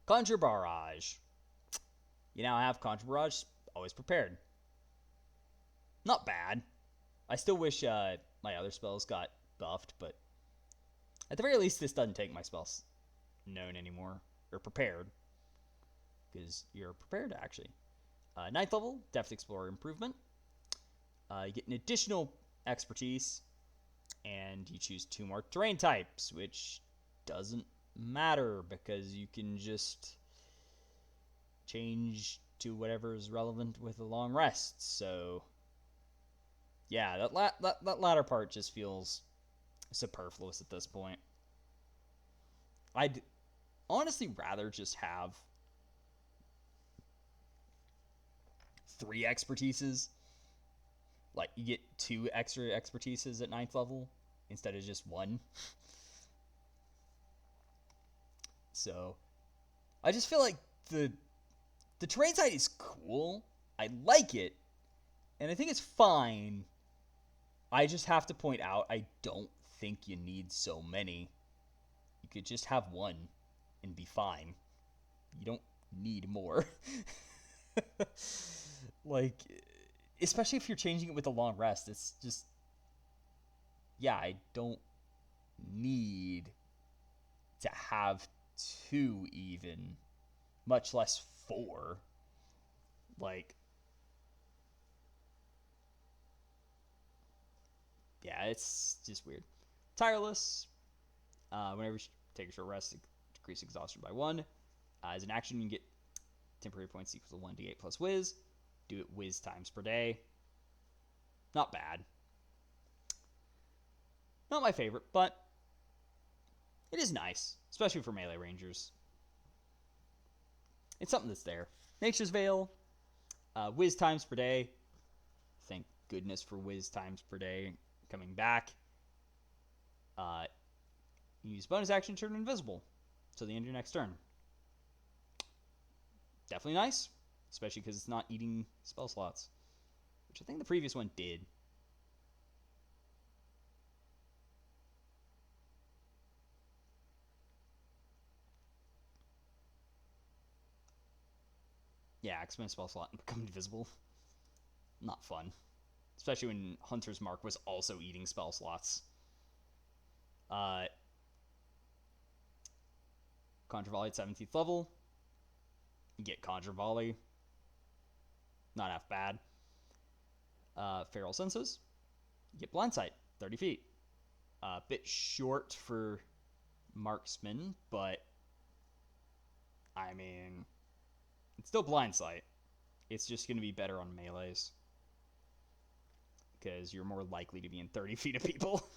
Conjure Barrage. You now have Conjure Barrage always prepared. Not bad. I still wish my other spells got buffed, but at the very least, this doesn't take my spells known anymore, or prepared, because you're prepared, actually. 9th level, Depth Explorer improvement. You get an additional expertise, and you choose 2 more terrain types, which doesn't matter because you can just change to whatever is relevant with a long rest. So yeah, that latter part just feels superfluous at this point. I'd honestly rather just have 3 expertises Like, you get 2 extra expertises at 9th level instead of just 1. So, I just feel like the terrain side is cool. I like it, and I think it's fine. I just have to point out, I don't think you need so many. You could just have 1 and be fine. You don't need more. Like, especially if you're changing it with a long rest, it's just, yeah, I don't need to have 2 even, much less 4. Like, yeah, it's just weird. Tireless. Whenever you take a short rest, decrease exhaustion by 1. As an action, you can get temporary points equal to 1d8 plus whiz. Do it whiz times per day. Not bad. Not my favorite, but it is nice, especially for melee rangers. It's something that's there. Nature's Veil. Whiz times per day. Thank goodness for whiz times per day coming back. Use bonus action, turn invisible till the end of your next turn. Definitely nice, especially because it's not eating spell slots, which I think the previous one did. Yeah, expend a spell slot and become invisible. Not fun. Especially when Hunter's Mark was also eating spell slots. Conjure Volley at 17th level. You get Conjure Volley. Not half bad. Feral Senses. You get Blind Sight, 30 feet. A bit short for Marksman, but I mean, it's still Blind Sight. It's just going to be better on melees, because you're more likely to be in 30 feet of people.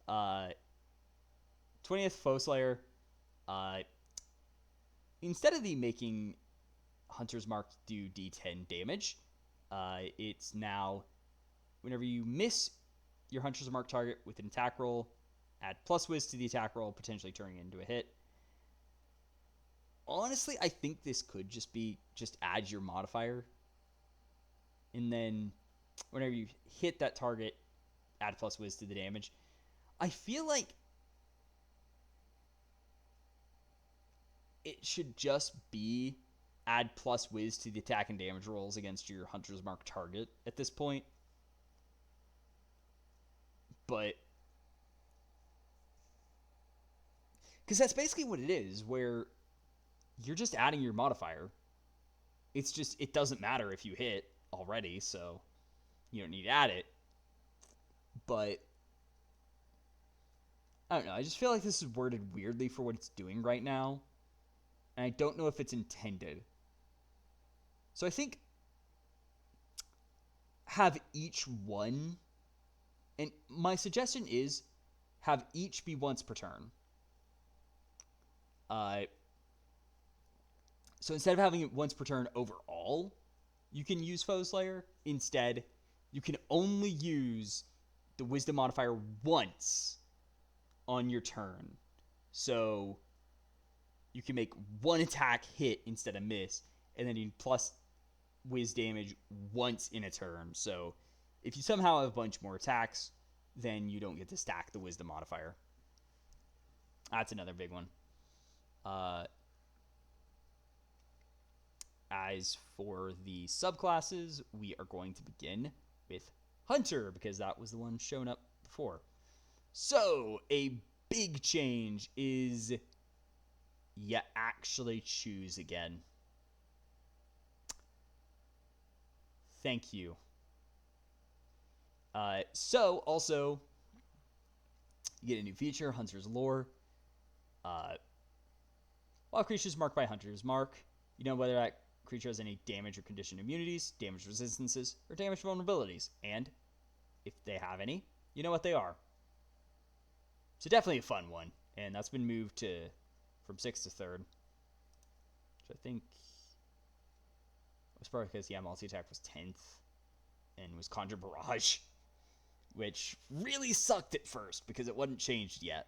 20th Foe Slayer. Instead of the making Hunter's Mark do d10 damage, it's now, whenever you miss your Hunter's Mark target with an attack roll, add plus whiz to the attack roll, potentially turning it into a hit. Honestly, I think this could just add your modifier. And then whenever you hit that target, add plus whiz to the damage. I feel like it should just be add plus whiz to the attack and damage rolls against your Hunter's Mark target at this point. But because that's basically what it is, where you're just adding your modifier. It's just, it doesn't matter if you hit already, so you don't need to add it. But I don't know, I just feel like this is worded weirdly for what it's doing right now, and I don't know if it's intended. So I think have each one, and my suggestion is have each be once per turn. So instead of having it once per turn overall, you can use Foe Slayer. Instead, you can only use the Wisdom modifier once on your turn. So you can make one attack hit instead of miss, and then you plus Wiz damage once in a turn. So if you somehow have a bunch more attacks, then you don't get to stack the Wisdom modifier. That's another big one. As for the subclasses, we are going to begin with Hunter, because that was the one shown up before. So, a big change is you actually choose again. Thank you. So, also, you get a new feature, Hunter's Lore. While creatures marked by Hunter's Mark, you know whether that creature has any damage or condition immunities, damage resistances, or damage vulnerabilities. And if they have any, you know what they are. So definitely a fun one. And that's been moved from 6th to 3rd. Which I think was probably because, yeah, multi-attack was 10th. and was Conjure Barrage, which really sucked at first because it wasn't changed yet.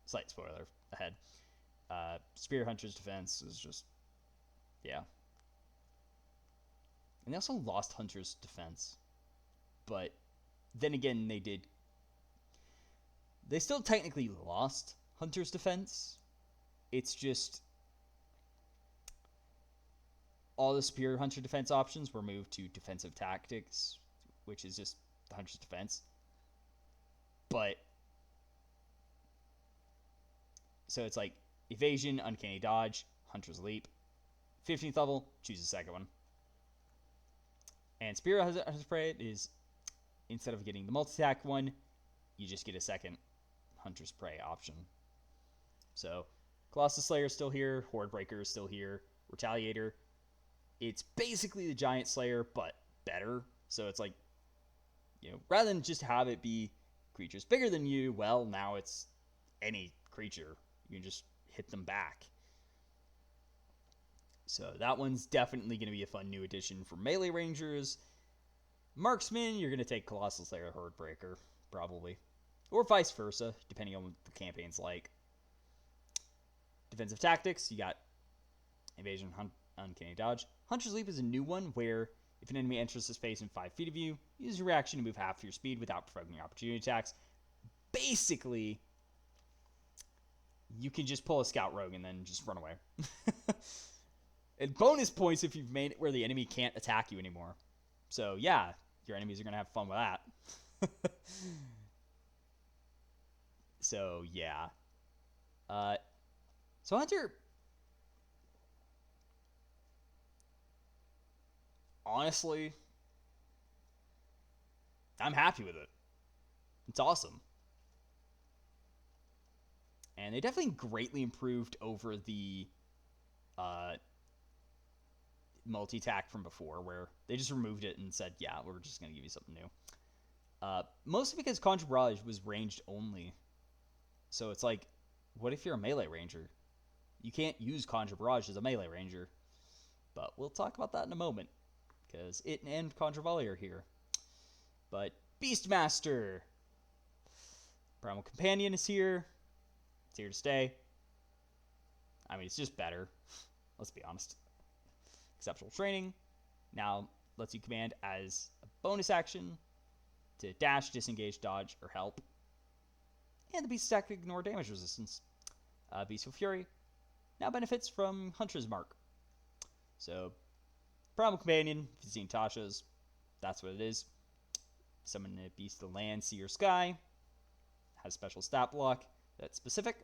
Slight spoiler ahead. Spear Hunter's defense is just, yeah. And they also lost Hunter's defense. But then again, they still technically lost Hunter's defense. It's just all the Spear Hunter defense options were moved to defensive tactics, which is just the Hunter's defense. But so it's like evasion, uncanny dodge, Hunter's leap. 15th level, choose the second one. And Spear Hunter's Prey is, instead of getting the multi-attack one, you just get a second Hunter's Prey option. So Colossus Slayer is still here, Horde Breaker is still here, Retaliator. It's basically the Giant Slayer, but better. So it's like, rather than just have it be creatures bigger than you, well, now it's any creature. You can just hit them back. So that one's definitely going to be a fun new addition for melee rangers. Marksman, you're going to take Colossal Slayer or Horde Breaker, probably. Or vice versa, depending on what the campaign's like. Defensive tactics, you got Evasion, Uncanny Dodge. Hunter's Leap is a new one where if an enemy enters the space in 5 feet of you, use your reaction to move half your speed without provoking opportunity attacks. Basically, you can just pull a Scout Rogue and then just run away. And bonus points if you've made it where the enemy can't attack you anymore. So yeah, your enemies are going to have fun with that. So yeah. So Hunter, honestly, I'm happy with it. It's awesome. And they definitely greatly improved over the multi-attack from before, where they just removed it and said, yeah, we're just going to give you something new. Mostly because Conjure Barrage was ranged only. So it's like, what if you're a melee ranger? You can't use Conjure Barrage as a melee ranger. But we'll talk about that in a moment, because it and Conjure Volley are here. But Beastmaster, Primal Companion is here. It's here to stay. I mean, it's just better. Let's be honest. Exceptional Training now lets you command as a bonus action to dash, disengage, dodge, or help. And the Beast attack can ignore damage resistance. Beastful Fury now benefits from Hunter's Mark. So, Primal Companion, if you've seen Tasha's, that's what it is. Summon a beast of land, sea, or sky. Has special stat block that's specific.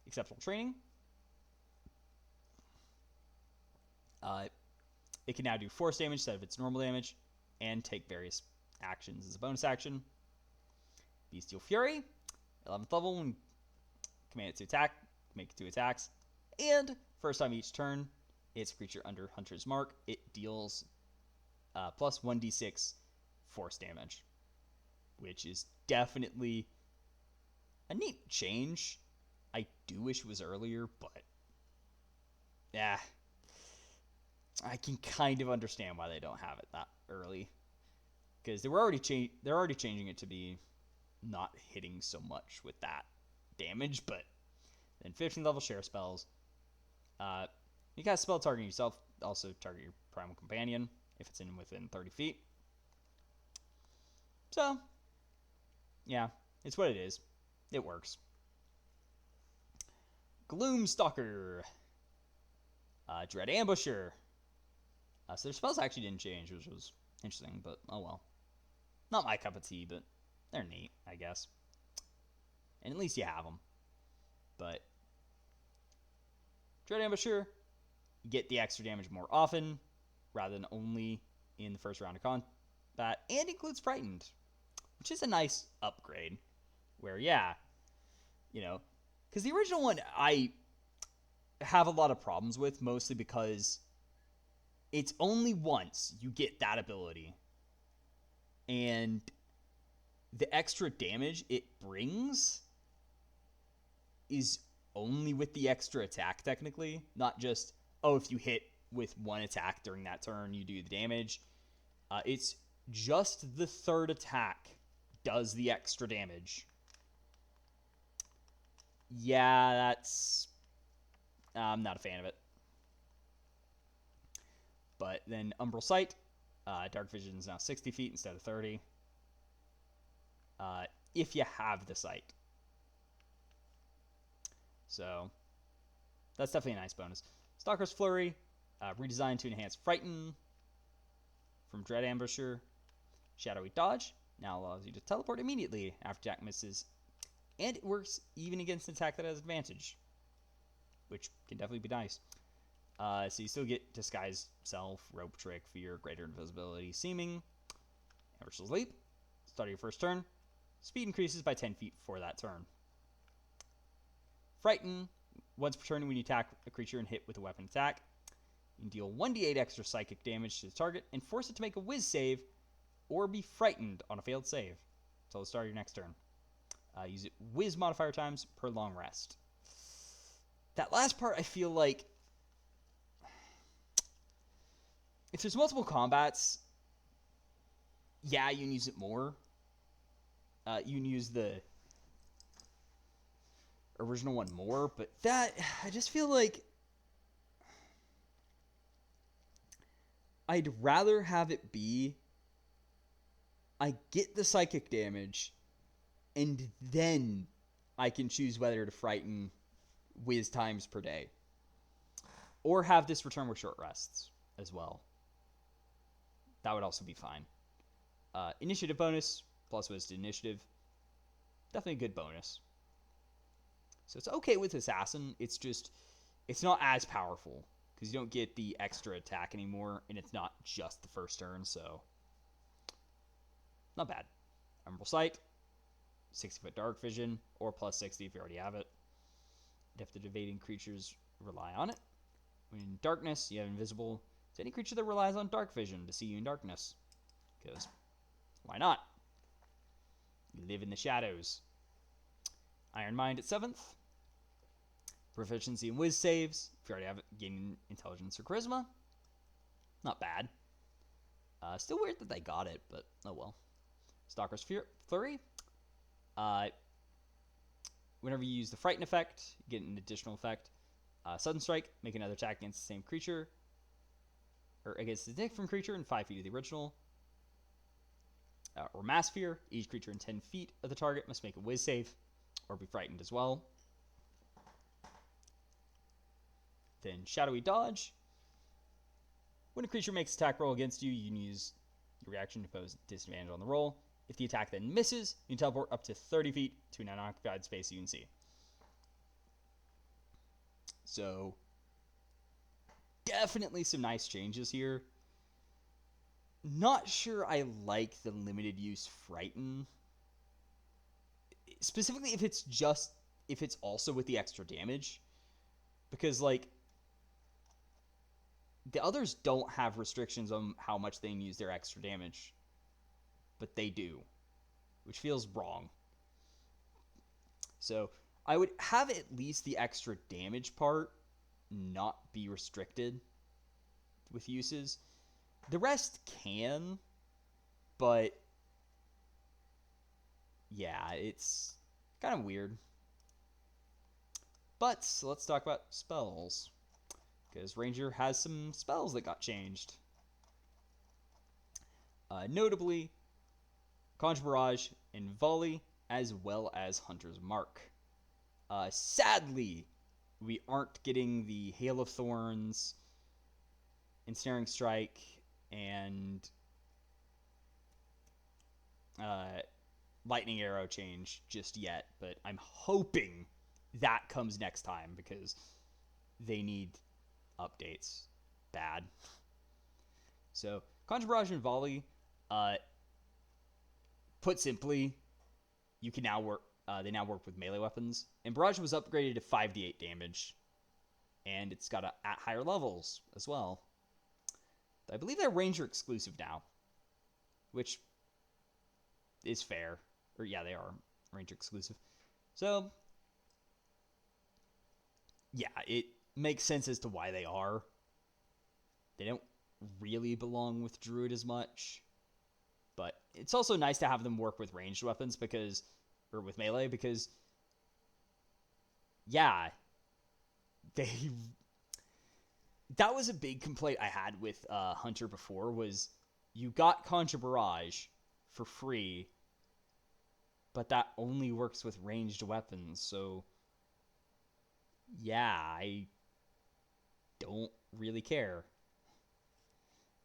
Exceptional Training. It can now do force damage instead of its normal damage, and take various actions as a bonus action. Bestial Fury, 11th level, and command it to attack, make 2 attacks, and first time each turn, it's a creature under Hunter's Mark. It deals plus 1d6 force damage, which is definitely a neat change. I do wish it was earlier, but yeah, I can kind of understand why they don't have it that early, because they're already changing it to be not hitting so much with that damage. But then 15th level share spells. You cast a spell targeting yourself, also target your Primal Companion if it's within 30 feet. So, yeah, it's what it is. It works. Gloomstalker. Dread Ambusher. So their spells actually didn't change, which was interesting, but oh well. Not my cup of tea, but they're neat, I guess. And at least you have them. But Dread Ambusher, you get the extra damage more often, rather than only in the first round of combat, and includes Frightened, which is a nice upgrade. Where, yeah, because the original one I have a lot of problems with, mostly because it's only once you get that ability, and the extra damage it brings is only with the extra attack, technically. Not just, if you hit with one attack during that turn, you do the damage. It's just the third attack does the extra damage. Yeah, that's... I'm not a fan of it. But then Umbral Sight. Dark Vision is now 60 feet instead of 30. If you have the sight. So, that's definitely a nice bonus. Stalker's Flurry. Redesigned to enhance Frighten from Dread Ambusher. Shadowy Dodge. Now allows you to teleport immediately after attack misses. And it works even against an attack that has advantage, which can definitely be nice. So you still get Disguise Self, Rope Trick, Fear, Greater Invisibility, Seeming, Universal Leap. Start of your first turn. Speed increases by 10 feet for that turn. Frighten. Once per turn when you attack a creature and hit with a weapon attack, you can deal 1d8 extra psychic damage to the target and force it to make a whiz save or be frightened on a failed save until the start of your next turn. Use it whiz modifier times per long rest. That last part, I feel like if there's multiple combats, yeah, you can use it more. You can use the original one more, but that, I just feel like I'd rather have it be I get the psychic damage and then I can choose whether to frighten whiz times per day. Or have this return with short rests as well. That would also be fine. Initiative bonus, plus whiz to initiative. Definitely a good bonus. So it's okay with Assassin. It's just, it's not as powerful because you don't get the extra attack anymore, and it's not just the first turn, so not bad. Umbral Sight, 60-foot Dark Vision, or plus 60 if you already have it. Adapted evading creatures rely on it. When in darkness, you have invisible to any creature that relies on Dark Vision to see you in darkness. Because why not? You live in the shadows. Iron Mind at 7th. Proficiency in Whiz saves. If you already have it, gaining Intelligence or Charisma. Not bad. Still weird that they got it, but oh well. Stalker's Flurry. Whenever you use the Frighten effect, you get an additional effect. Sudden Strike, make another attack against the same creature, or against a different creature in 5 feet of the original. Or Mass Fear, each creature in 10 feet of the target must make a whiz save, or be frightened as well. Then Shadowy Dodge. When a creature makes an attack roll against you, you can use your reaction to pose disadvantage on the roll. If the attack then misses, you can teleport up to 30 feet to an unoccupied space you can see. So, definitely some nice changes here. Not sure I like the limited use Frighten. Specifically if it's also with the extra damage. Because, like, the others don't have restrictions on how much they can use their extra damage. But they do. Which feels wrong. So, I would have at least the extra damage part not be restricted with uses. The rest can, but yeah, it's kind of weird. But let's talk about spells, because Ranger has some spells that got changed. Notably, Conjure Barrage and Volley, as well as Hunter's Mark. Sadly, we aren't getting the Hail of Thorns, Ensnaring Strike, and Lightning Arrow change just yet, but I'm hoping that comes next time because they need updates bad. So, Conjure Barrage and Volley, put simply, you can now work. They now work with melee weapons, and Barrage was upgraded to 5d8 damage, and it's got at higher levels as well. I believe they're Ranger exclusive now, which is fair. Or yeah, they are Ranger exclusive. So yeah, it makes sense as to why they are. They don't really belong with Druid as much. But it's also nice to have them work with ranged weapons or with melee, because, yeah, they that was a big complaint I had with Hunter before, was you got Conjure Barrage for free, but that only works with ranged weapons, so yeah, I don't really care.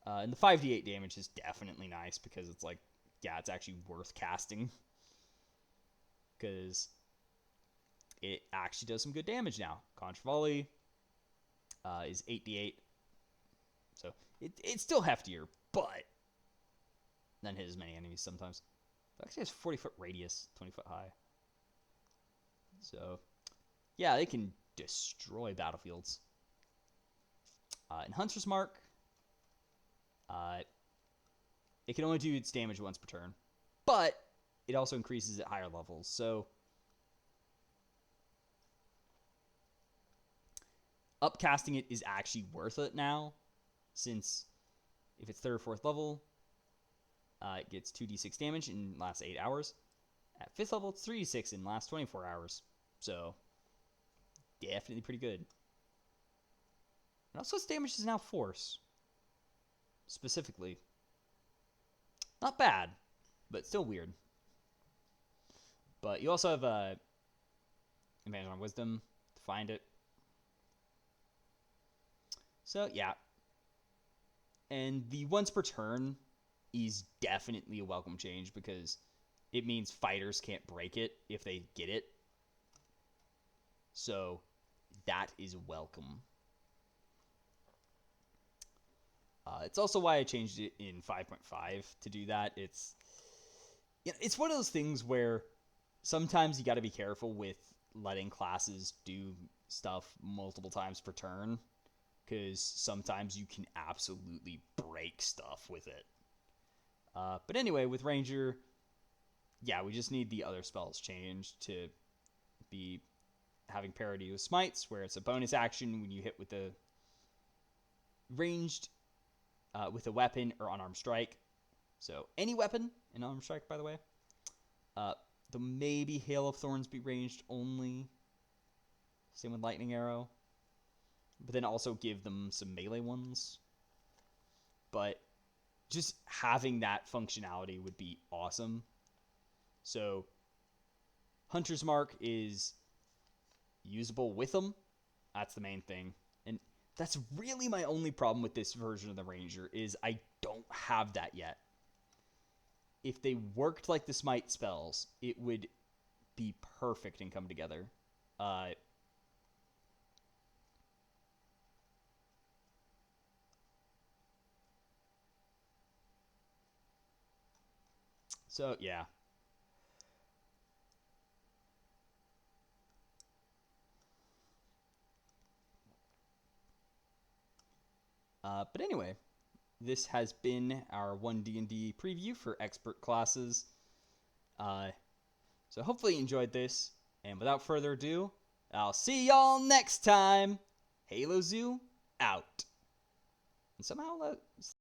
And the 5d8 damage is definitely nice, because it's like, yeah, it's actually worth casting, because it actually does some good damage now. Conjure Volley is 8d8, so it's still heftier, but doesn't hit as many enemies sometimes. It actually has 40-foot radius, 20-foot high. So, yeah, they can destroy battlefields. In Hunter's Mark, it can only do its damage once per turn, but it also increases at higher levels. So, upcasting it is actually worth it now, since if it's 3rd or 4th level, it gets 2d6 damage in the last 8 hours. At 5th level, it's 3d6 in the last 24 hours. So, definitely pretty good. And also, its damage is now Force, specifically. Not bad, but still weird. But you also have advantage on Wisdom to find it. So, yeah. And the once per turn is definitely a welcome change, because it means fighters can't break it if they get it. So, that is welcome. It's also why I changed it in 5.5 to do that. It's one of those things where sometimes you got to be careful with letting classes do stuff multiple times per turn, because sometimes you can absolutely break stuff with it. But anyway, with Ranger, yeah, we just need the other spells changed to be having parity with Smites, where it's a bonus action when you hit with the ranged with a weapon or unarmed strike. So any weapon, an unarmed strike, by the way. The maybe Hail of Thorns be ranged only. Same with Lightning Arrow. But then also give them some melee ones. But just having that functionality would be awesome. So Hunter's Mark is usable with them. That's the main thing. And that's really my only problem with this version of the Ranger, is I don't have that yet. If they worked like the Smite spells, it would be perfect and come together. So, yeah. But anyway, this has been our One D&D preview for expert classes. So hopefully you enjoyed this. And without further ado, I'll see y'all next time. Halo Zoo out. And somehow